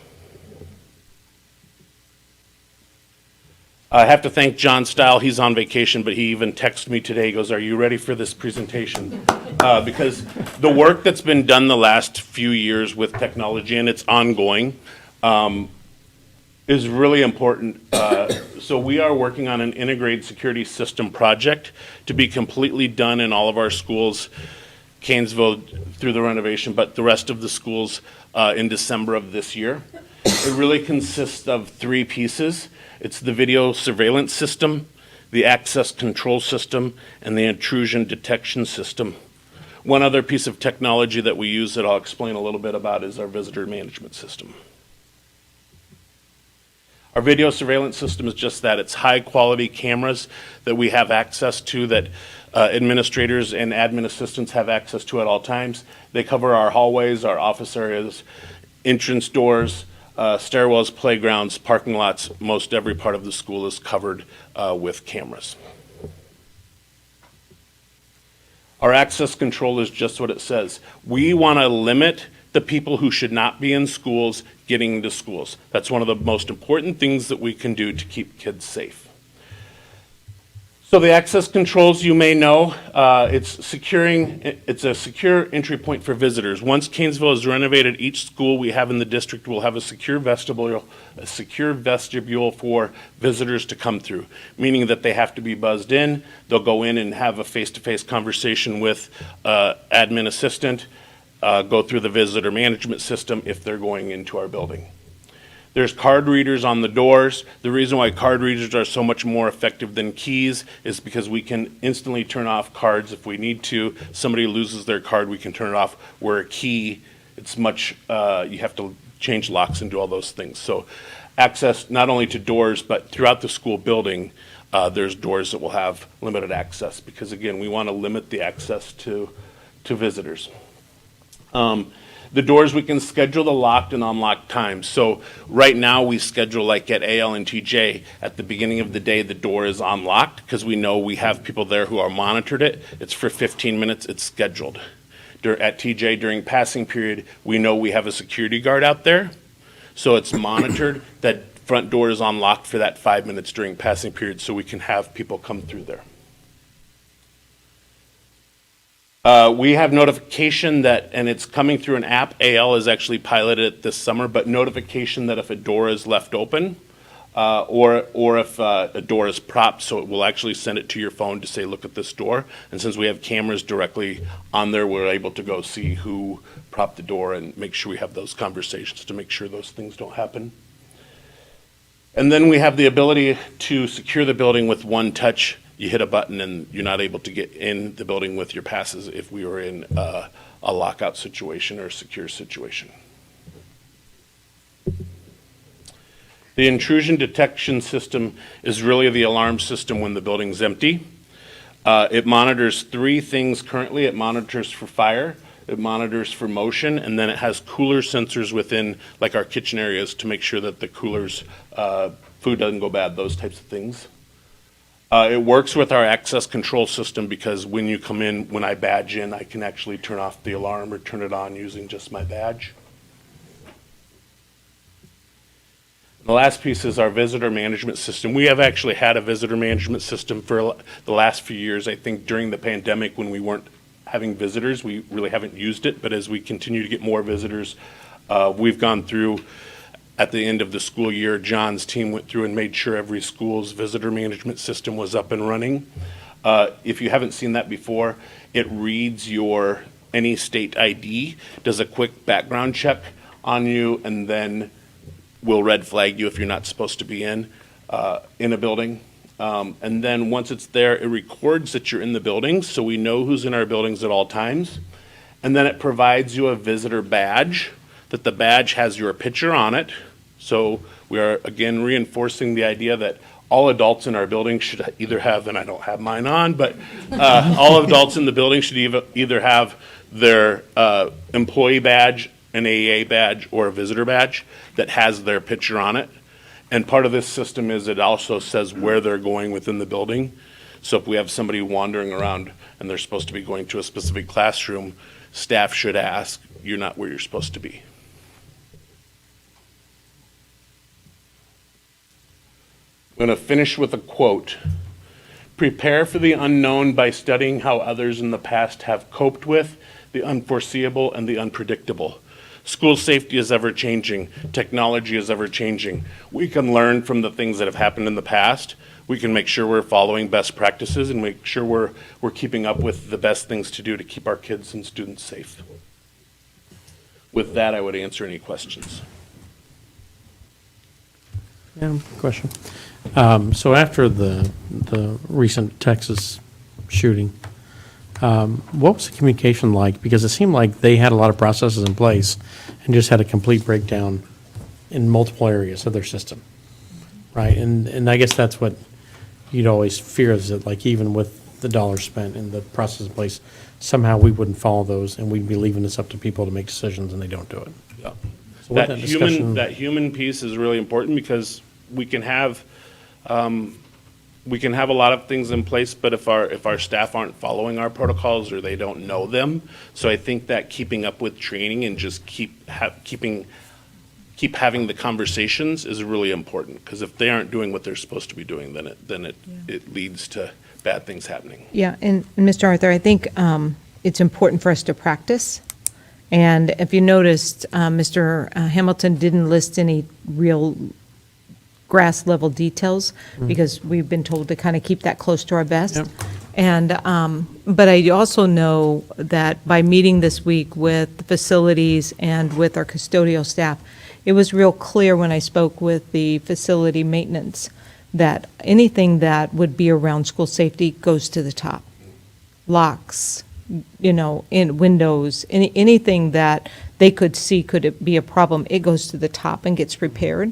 I have to thank John Stile. He's on vacation, but he even texted me today. He goes, "Are you ready for this presentation?" Because the work that's been done the last few years with technology, and it's ongoing, is really important. So we are working on an integrated security system project to be completely done in all of our schools, Cainesville through the renovation, but the rest of the schools in December of this year. It really consists of 3 pieces. It's the video surveillance system, the access control system, and the intrusion detection system. One other piece of technology that we use that I'll explain a little bit about is our visitor management system. Our video surveillance system is just that. It's high quality cameras that we have access to, that administrators and admin assistants have access to at all times. They cover our hallways, our office areas, entrance doors, stairwells, playgrounds, parking lots. Most every part of the school is covered with cameras. Our access control is just what it says. We want to limit the people who should not be in schools getting into schools. That's one of the most important things that we can do to keep kids safe. So the access controls, you may know, it's a secure entry point for visitors. Once Cainesville is renovated, each school we have in the district will have a secure vestibule for visitors to come through, meaning that they have to be buzzed in. They'll go in and have a face-to-face conversation with admin assistant, go through the visitor management system if they're going into our building. There's card readers on the doors. The reason why card readers are so much more effective than keys is because we can instantly turn off cards if we need to. Somebody loses their card, we can turn it off. Where a key, it's much, you have to change locks and do all those things. So access not only to doors, but throughout the school building, there's doors that will have limited access because again, we want to limit the access to visitors. The doors, we can schedule the locked and unlocked times. So right now, we schedule like at AL and TJ, at the beginning of the day, the door is unlocked because we know we have people there who are monitored it. It's for 15 minutes, it's scheduled. At TJ, during passing period, we know we have a security guard out there. So it's monitored, that front door is unlocked for that 5 minutes during passing period so we can have people come through there. We have notification that, and it's coming through an app, AL has actually piloted it this summer, but notification that if a door is left open, or if a door is propped, so it will actually send it to your phone to say, look at this door. And since we have cameras directly on there, we're able to go see who propped the door and make sure we have those conversations to make sure those things don't happen. And then we have the ability to secure the building with one touch. You hit a button and you're not able to get in the building with your passes if we were in a lockout situation or a secure situation. The intrusion detection system is really the alarm system when the building's empty. It monitors 3 things currently. It monitors for fire, it monitors for motion, and then it has cooler sensors within like our kitchen areas to make sure that the coolers, food doesn't go bad, those types of things. It works with our access control system because when you come in, when I badge in, I can actually turn off the alarm or turn it on using just my badge. The last piece is our visitor management system. We have actually had a visitor management system for the last few years. I think during the pandemic when we weren't having visitors, we really haven't used it, but as we continue to get more visitors, we've gone through. At the end of the school year, John's team went through and made sure every school's visitor management system was up and running. If you haven't seen that before, it reads your any state ID, does a quick background check on you, and then will red flag you if you're not supposed to be in a building. And then once it's there, it records that you're in the building, so we know who's in our buildings at all times. And then it provides you a visitor badge, that the badge has your picture on it. So we are, again, reinforcing the idea that all adults in our building should either have, and I don't have mine on, but all adults in the building should either have their employee badge, an AEA badge, or a visitor badge that has their picture on it. And part of this system is it also says where they're going within the building. So if we have somebody wandering around and they're supposed to be going to a specific classroom, staff should ask, you're not where you're supposed to be. I'm going to finish with a quote. Prepare for the unknown by studying how others in the past have coped with the unforeseeable and the unpredictable. School safety is ever changing. Technology is ever changing. We can learn from the things that have happened in the past. We can make sure we're following best practices and make sure we're keeping up with the best things to do to keep our kids and students safe. With that, I would answer any questions. Yeah, question. So after the recent Texas shooting, what was the communication like? Because it seemed like they had a lot of processes in place and just had a complete breakdown in multiple areas of their system, right? And I guess that's what you'd always fear, is that like even with the dollars spent and the process in place, somehow we wouldn't follow those and we'd be leaving this up to people to make decisions and they don't do it. Yeah. So what discussion- That human piece is really important because we can have a lot of things in place, but if our staff aren't following our protocols or they don't know them, so I think that keeping up with training and just keep having the conversations is really important, because if they aren't doing what they're supposed to be doing, then it leads to bad things happening. Yeah, and Mr. Arthur, I think it's important for us to practice. And if you noticed, Mr. Hamilton didn't list any real grass level details because we've been told to kind of keep that close to our vest. Yep. And, but I also know that by meeting this week with the facilities and with our custodial staff, it was real clear when I spoke with the facility maintenance that anything that would be around school safety goes to the top. Locks, in windows, anything that they could see could it be a problem, it goes to the top and gets repaired.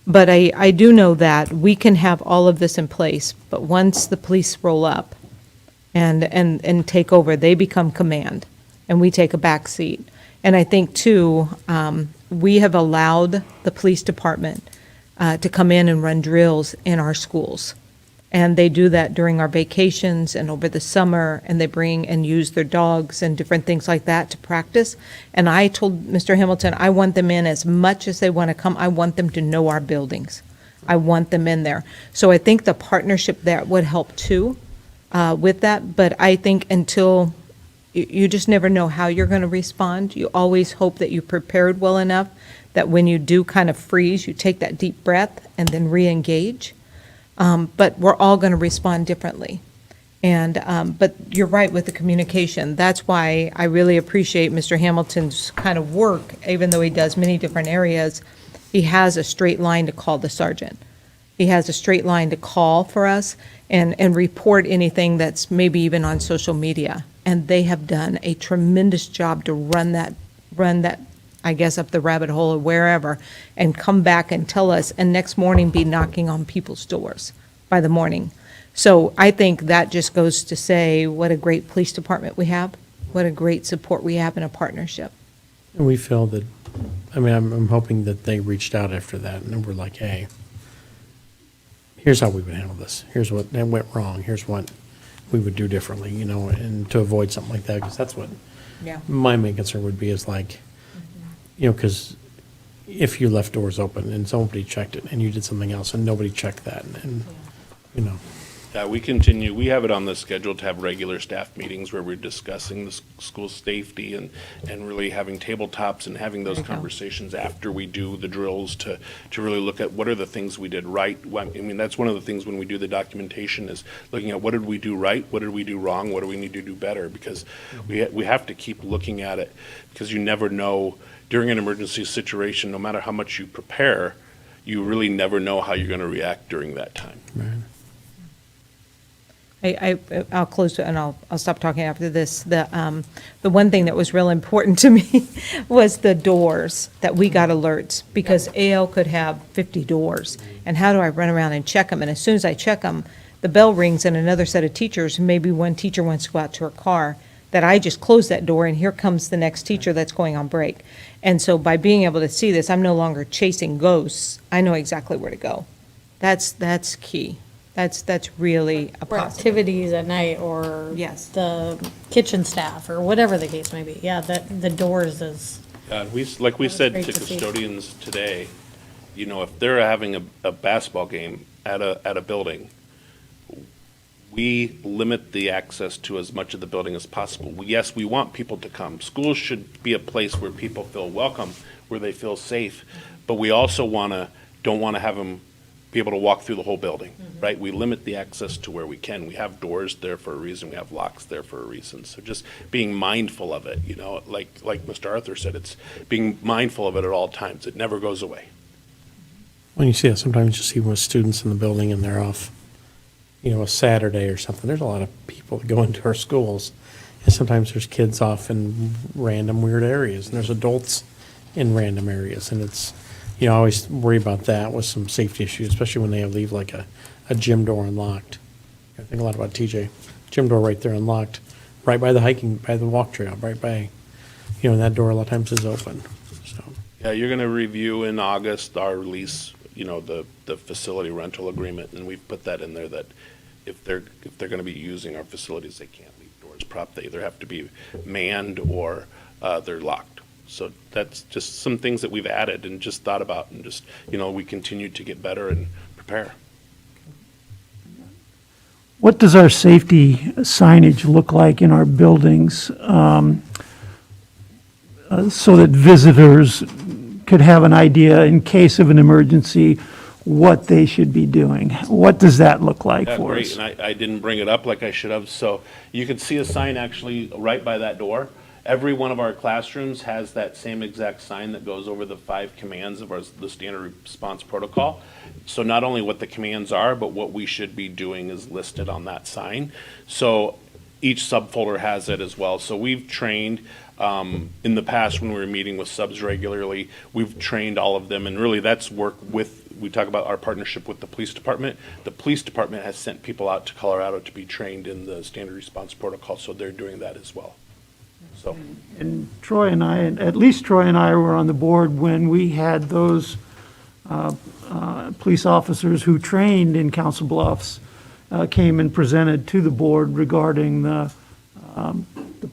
But I do know that we can have all of this in place, but once the police roll up and take over, they become command, and we take a back seat. And I think too, we have allowed the police department to come in and run drills in our schools. And they do that during our vacations and over the summer, and they bring and use their dogs and different things like that to practice. And I told Mr. Hamilton, I want them in as much as they want to come. I want them to know our buildings. I want them in there. So I think the partnership there would help too with that. But I think until, you just never know how you're going to respond. You always hope that you prepared well enough that when you do kind of freeze, you take that deep breath and then re-engage. But we're all going to respond differently. And, but you're right with the communication. That's why I really appreciate Mr. Hamilton's kind of work, even though he does many different areas. He has a straight line to call the sergeant. He has a straight line to call for us and report anything that's maybe even on social media. And they have done a tremendous job to run that, I guess, up the rabbit hole or wherever, and come back and tell us, and next morning be knocking on people's doors by the morning. So I think that just goes to say what a great police department we have, what a great support we have in a partnership. And we feel that, I mean, I'm hoping that they reached out after that and we're like, hey, here's how we would handle this. Here's what went wrong. Here's what we would do differently, you know, and to avoid something like that, because that's what Yeah. my main concern would be is like, you know, because if you left doors open and somebody checked it and you did something else and nobody checked that and you know. Yeah, we have it on the schedule to have regular staff meetings where we're discussing the school safety and really having tabletops and having those There you go. conversations after we do the drills to really look at what are the things we did right. I mean, that's one of the things when we do the documentation is looking at what did we do right, what did we do wrong, what do we need to do better, because we have to keep looking at it, because you never know during an emergency situation, no matter how much you prepare, you really never know how you're going to react during that time. I'll close and I'll stop talking after this. The one thing that was real important to me was the doors, that we got alerts, because AL could have 50 doors. And how do I run around and check them? And as soon as I check them, the bell rings and another set of teachers, maybe one teacher wants to go out to her car, that I just close that door and here comes the next teacher that's going on break. And so by being able to see this, I'm no longer chasing ghosts. I know exactly where to go. That's key. That's really a For positive. activities at night or Yes. the kitchen staff or whatever the case may be. Yeah, the doors is, Like we That was said great to to see. custodians today, you know, if they're having a basketball game at a building, we limit the access to as much of the building as possible. Yes, we want people to come. Schools should be a place where people feel welcome, where they feel safe, but we also don't want to have them be able to walk through the whole building, right? We limit the access to where we can. We have doors there for a reason. We have locks there for a reason. So just being mindful of it, you know, like Mr. Arthur said, it's being mindful of it at all times. It never goes away. When you see that, sometimes you see with students in the building and they're off, you know, a Saturday or something. There's a lot of people that go into our schools, and sometimes there's kids off in random weird areas, and there's adults in random areas, and it's, you know, I always worry about that with some safety issues, especially when they leave like a gym door unlocked. I think a lot about TJ. Gym door right there unlocked, right by the walk trail, right by, you know, and that door a lot of times is open, so. Yeah, you're going to review in August our lease, you know, the facility rental agreement, and we've put that in there that if they're going to be using our facilities, they can't leave doors propped. They either have to be manned or they're locked. So that's just some things that we've added and just thought about, and just, you know, we continue to get better and prepare. What does our safety signage look like in our buildings so that visitors could have an idea in case of an emergency what they should be doing? What does that look like Yeah, for great, us? and I didn't bring it up like I should have. So you can see a sign actually right by that door. Every one of our classrooms has that same exact sign that goes over the 5 commands of the standard response protocol. So not only what the commands are, but what we should be doing is listed on that sign. So each subfolder has it as well. So we've trained, in the past when we were meeting with subs regularly, we've trained all of them, and really that's work with, we talk about our partnership with the police department. The police department has sent people out to Colorado to be trained in the standard response protocol, so they're doing that as well. So, And Troy and I, and at least Troy and I were on the board when we had those police officers who trained in Council Bluffs came and presented to the board regarding the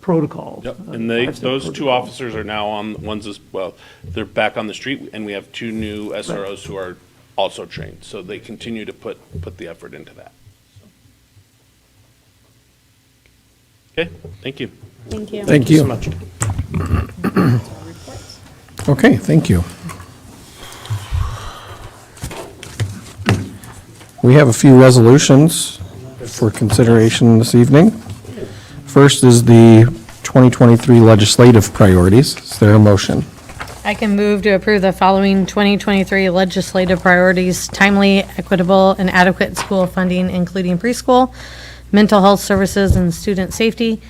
protocols. yep, and the they, five-step those two protocols. officers are now on ones as well. They're back on the street, and we have two new SROs who are also trained. So they continue to put the effort into that. Okay, thank you. Thank you. Thank so you. much. Okay, thank you. We have a few resolutions for consideration this evening. First is the 2023 legislative priorities. Is there a motion? I can move to approve the following 2023 legislative priorities: timely, equitable, and adequate school funding, including preschool, mental health services and student safety,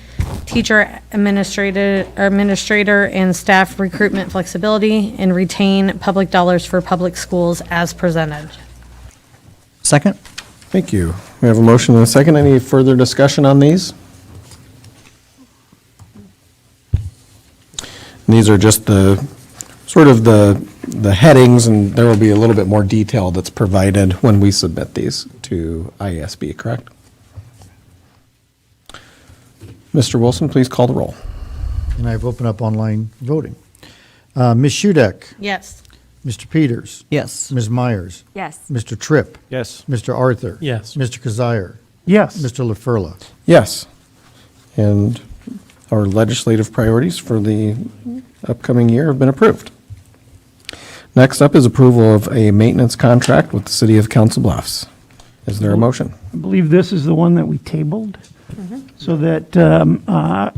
teacher, administrator, and staff recruitment flexibility, and retain public dollars for public schools as presented. Second? Thank you. We have a motion and a second. Any further discussion on these? And these are just the, sort of the headings, and there will be a little bit more detail that's provided when we submit these to IASB, correct? Mr. Wilson, please call the roll. And I've opened up online voting. Ms. Shudek, Yes. Mr. Peters, Yes. Ms. Myers, Yes. Mr. Tripp, Yes. Mr. Arthur. Yes. Mr. Kazire, Yes. Mr. LaFurla. Yes. And our legislative priorities for the upcoming year have been approved. Next up is approval of a maintenance contract with the City of Council Bluffs. Is there a motion? I believe this is the one that we tabled, so that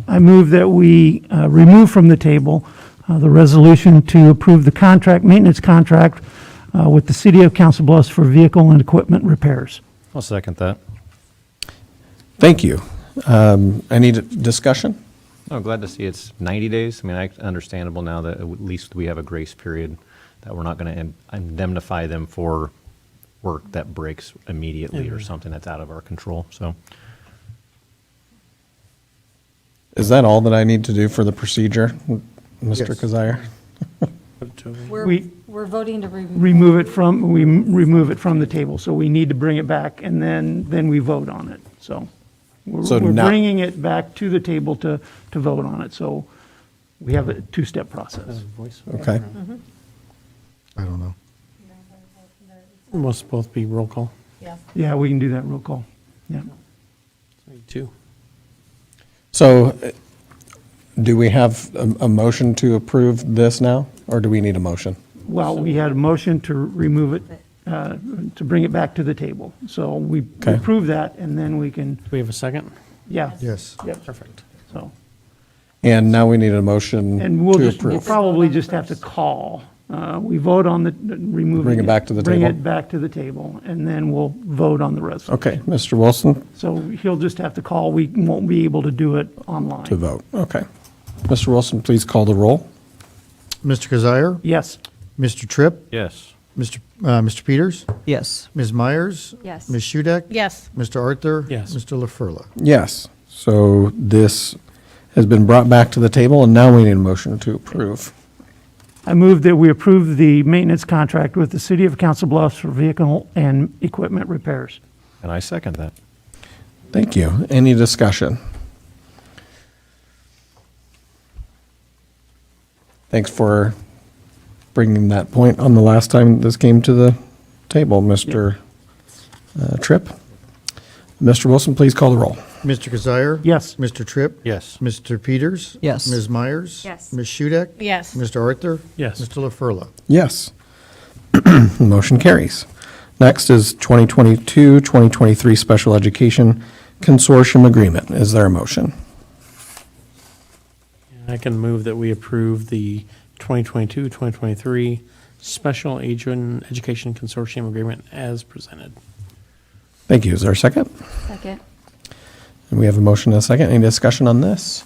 I move that we remove from the table the resolution to approve the contract, maintenance contract with the City of Council Bluffs for vehicle and equipment repairs. I'll second that. Thank you. Any discussion? Oh, glad to see it's 90 days. I mean, understandable now that at least we have a grace period, that we're not going to indemnify them for work that breaks immediately or something that's out of our control, so. Is that all that I need to do for the procedure, Mr. Yes. Kazire? We're voting to Remove it from the table, so we need to bring it back, and then we vote on it, so. So We're now- bringing it back to the table to vote on it, so we have a two-step process. Okay. I don't know. Must both be roll call. Yeah. Yeah, we can do that roll call, yeah. Two. So do we have a motion to approve this now, or do we need a motion? Well, we had a motion to remove it, to bring it back to the table. So we Okay. approve that, and then we can, Do we have a second? yeah. Yes. Yep, Perfect. so. And now we need a motion And we'll to we'll approve. probably just have to call. We vote on the removing. Bring it back to the Bring table? it back to the table, and then we'll vote on the resolution. Okay, Mr. Wilson, So he'll just have to call. We won't be able to do it online. to vote. Okay. Mr. Wilson, please call the roll. Mr. Kazire, Yes. Mr. Tripp, Yes. Mr. Peters, Yes. Ms. Myers. Yes. Ms. Shudek. Yes. Mr. Arthur. Yes. Mr. LaFurla. Yes. So this has been brought back to the table, and now we need a motion to approve. I move that we approve the maintenance contract with the City of Council Bluffs for vehicle and equipment repairs. And I second that. Thank you. Any discussion? Thanks for bringing that point on the last time this came to the table, Mr. Tripp. Mr. Wilson, please call the roll. Mr. Kazire. Yes. Mr. Tripp. Yes. Mr. Peters. Yes. Ms. Myers. Yes. Ms. Shudek. Yes. Mr. Arthur. Yes. Mr. LaFurla. Yes. Motion carries. Next is 2022-2023 Special Education Consortium Agreement. Is there a motion? I can move that we approve the 2022-2023 Special Education Consortium Agreement as presented. Thank you. Is there a second? Second. And we have a motion and a second. Any discussion on this?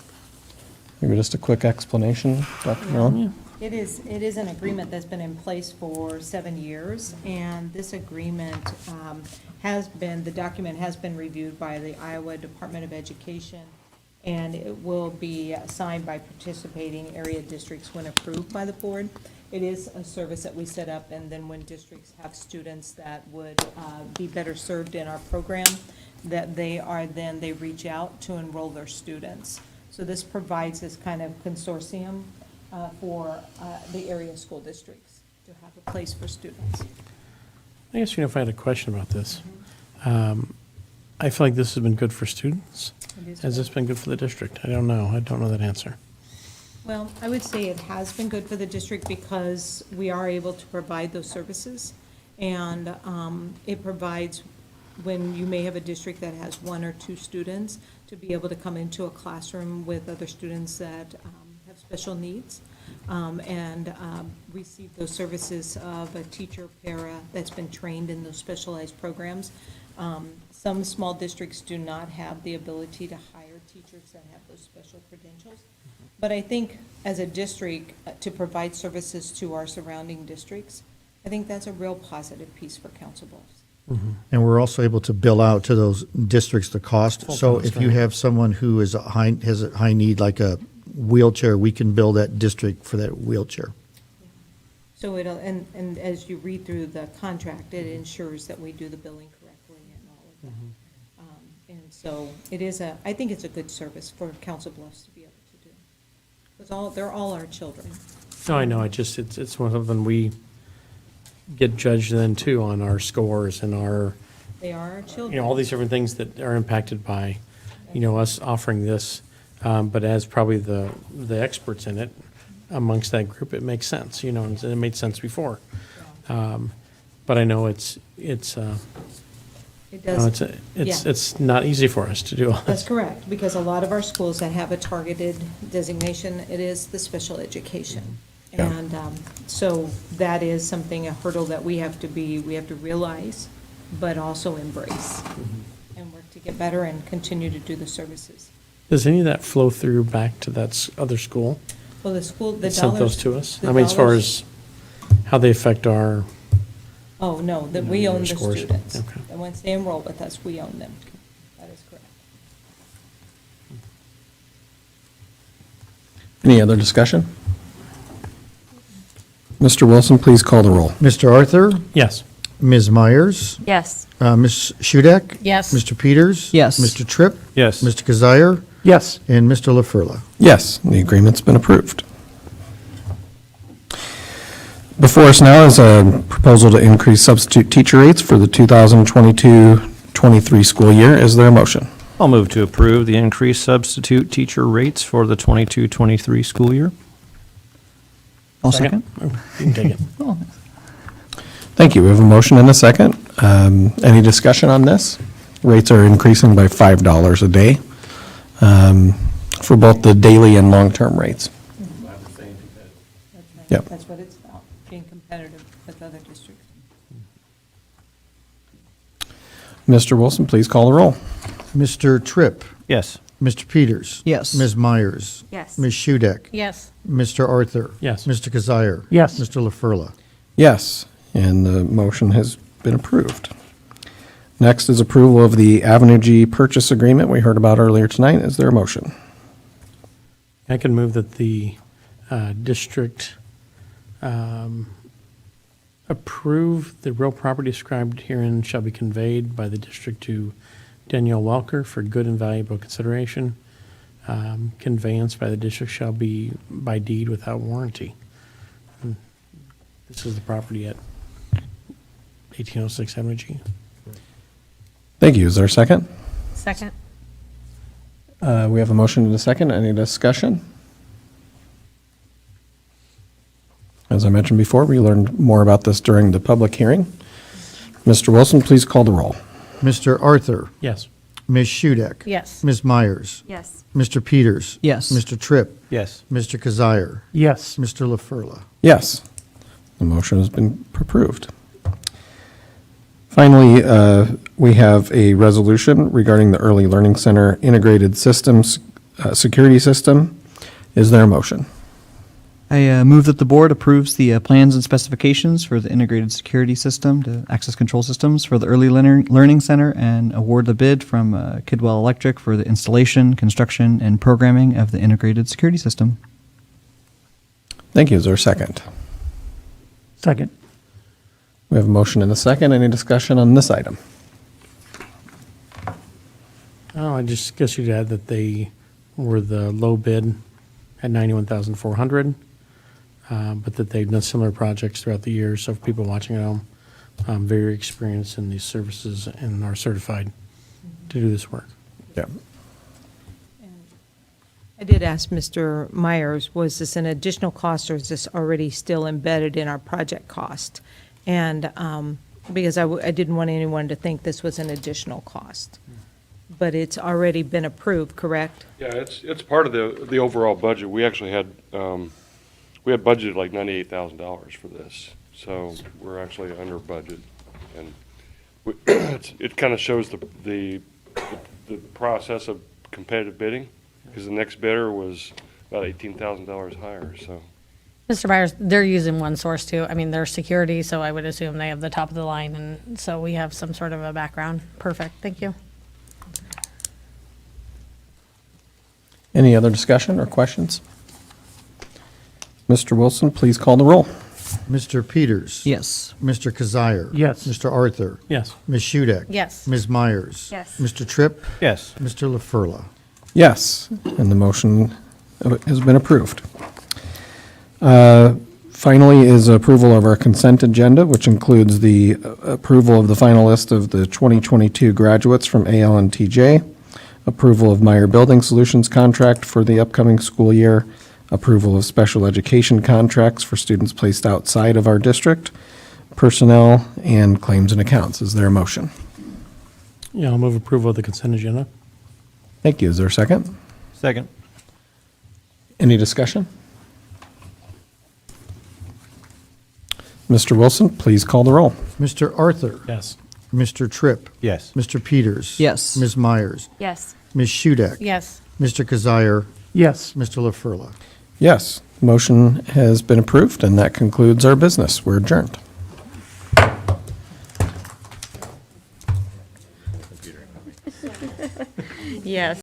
Maybe just a quick explanation, Dr. Mellon? It is an agreement that's been in place for 7 years, and this agreement the document has been reviewed by the Iowa Department of Education, and it will be signed by participating area districts when approved by the board. It is a service that we set up, and then when districts have students that would be better served in our program, that they reach out to enroll their students. So this provides this kind of consortium for the area school districts to have a place for students. I guess, if I had a question about this. I feel like this has been good for students. It is Has this been good for the district? I don't know. I don't know that answer. Well, I would say it has been good for the district because we are able to provide those services. And it provides, when you may have a district that has 1 or 2 students, to be able to come into a classroom with other students that have special needs and receive those services of a teacher, para, that's been trained in those specialized programs. Some small districts do not have the ability to hire teachers that have those special credentials. But I think as a district, to provide services to our surrounding districts, I think that's a real positive piece for Council Bluffs. And we're also able to bill out to those districts the cost. Full So cost, if you right. have someone who has a high need, like a wheelchair, we can bill that district for that wheelchair. So it'll, and as you read through the contract, it ensures that we do the billing correctly and all of that. And so it is I think it's a good service for Council Bluffs to be able to do. Because they're all our children. No, I know. It's one of them we get judged then too on our scores and our, They are our children. all these different things that are impacted by, us offering this. But as probably the experts in it, amongst that group, it makes sense, and it made sense before. But I know it's It does. it's not easy for us to do all That's this. correct, because a lot of our schools that have a targeted designation, it is the special education. Yeah. And so that is something, a hurdle that we have to realize, but also embrace and work to get better and continue to do the services. Does any of that flow through back to that other school? Well, the school, the that dollars. sent those to us? the I mean, as far dollars- as how they affect our, Oh, no, that we your own the scores. students. Okay. And once they enroll with us, we own them. That is correct. Any other discussion? Mr. Wilson, please call the roll. Mr. Arthur, yes. Ms. Myers, Yes. Ms. Shudek. Yes. Mr. Peters. Yes. Mr. Tripp. Yes. Mr. Kazire. Yes. And Mr. LaFurla. Yes, the agreement's been approved. Before us now is a proposal to increase substitute teacher rates for the 2022-23 school year. Is there a motion? I'll move to approve the increased substitute teacher rates for the 22-23 school year. I'll second. You can take it. Oh, Thank you. We have a motion and a second. Any discussion on this? Rates are increasing by $5 a day for both the daily and long-term rates. That's right. Yep. That's what it's about, being competitive with other districts. Mr. Wilson, please call the roll. Mr. Tripp. Yes. Mr. Peters. Yes. Ms. Myers. Yes. Ms. Shudek. Yes. Mr. Arthur. Yes. Mr. Kazire. Yes. Mr. LaFurla. Yes, and the motion has been approved. Next is approval of the Avenue G purchase agreement we heard about earlier tonight. Is there a motion? I can move that the district approve the real property described herein shall be conveyed by the district to Danielle Welker for good and valuable consideration. Conveyance by the district shall be by deed without warranty. And this is the property at 1806 Avenue G. Thank you. Is there a second? Second. We have a motion and a second. Any discussion? As I mentioned before, we learned more about this during the public hearing. Mr. Wilson, please call the roll. Mr. Arthur. Yes. Ms. Shudek. Yes. Ms. Myers. Yes. Mr. Peters. Yes. Mr. Tripp. Yes. Mr. Kazire. Yes. Mr. LaFurla. Yes, the motion has been approved. Finally, we have a resolution regarding the Early Learning Center Integrated Systems Security System. Is there a motion? I move that the board approves the plans and specifications for the integrated security system to access control systems for the Early Learning Center and award the bid from Kidwell Electric for the installation, construction, and programming of the integrated security system. Thank you. Is there a second? Second. We have a motion and a second. Any discussion on this item? Oh, I just guess you'd add that they were the low bid at $91,400, but that they've done similar projects throughout the years. So for people watching at home, very experienced in these services and are certified to do this work. Yeah. I did ask Mr. Myers, was this an additional cost or is this already still embedded in our project cost? And because I didn't want anyone to think this was an additional cost. But it's already been approved, correct? Yeah, it's part of the overall budget. We actually had, we had budgeted like $98,000 for this. So we're actually under budget. And it kind of shows the process of competitive bidding, because the next bidder was about $18,000 higher, so. Mr. Byers, they're using one source too. I mean, they're security, so I would assume they have the top of the line, and so we have some sort of a background. Perfect, thank you. Any other discussion or questions? Mr. Wilson, please call the roll. Mr. Peters. Yes. Mr. Kazire. Yes. Mr. Arthur. Yes. Ms. Shudek. Yes. Ms. Myers. Yes. Mr. Tripp. Yes. Mr. LaFurla. Yes, and the motion has been approved. Finally is approval of our consent agenda, which includes the approval of the final list of the 2022 graduates from AL and TJ, approval of Meyer Building Solutions contract for the upcoming school year, approval of special education contracts for students placed outside of our district, personnel, and claims and accounts. Is there a motion? Yeah, I'll move approval of the consent agenda. Thank you. Is there a second? Second. Any discussion? Mr. Wilson, please call the roll. Mr. Arthur. Yes. Mr. Tripp. Yes. Mr. Peters. Yes. Ms. Myers. Yes. Ms. Shudek. Yes. Mr. Kazire. Yes. Mr. LaFurla. Yes, motion has been approved, and that concludes our business. We're adjourned. Yes.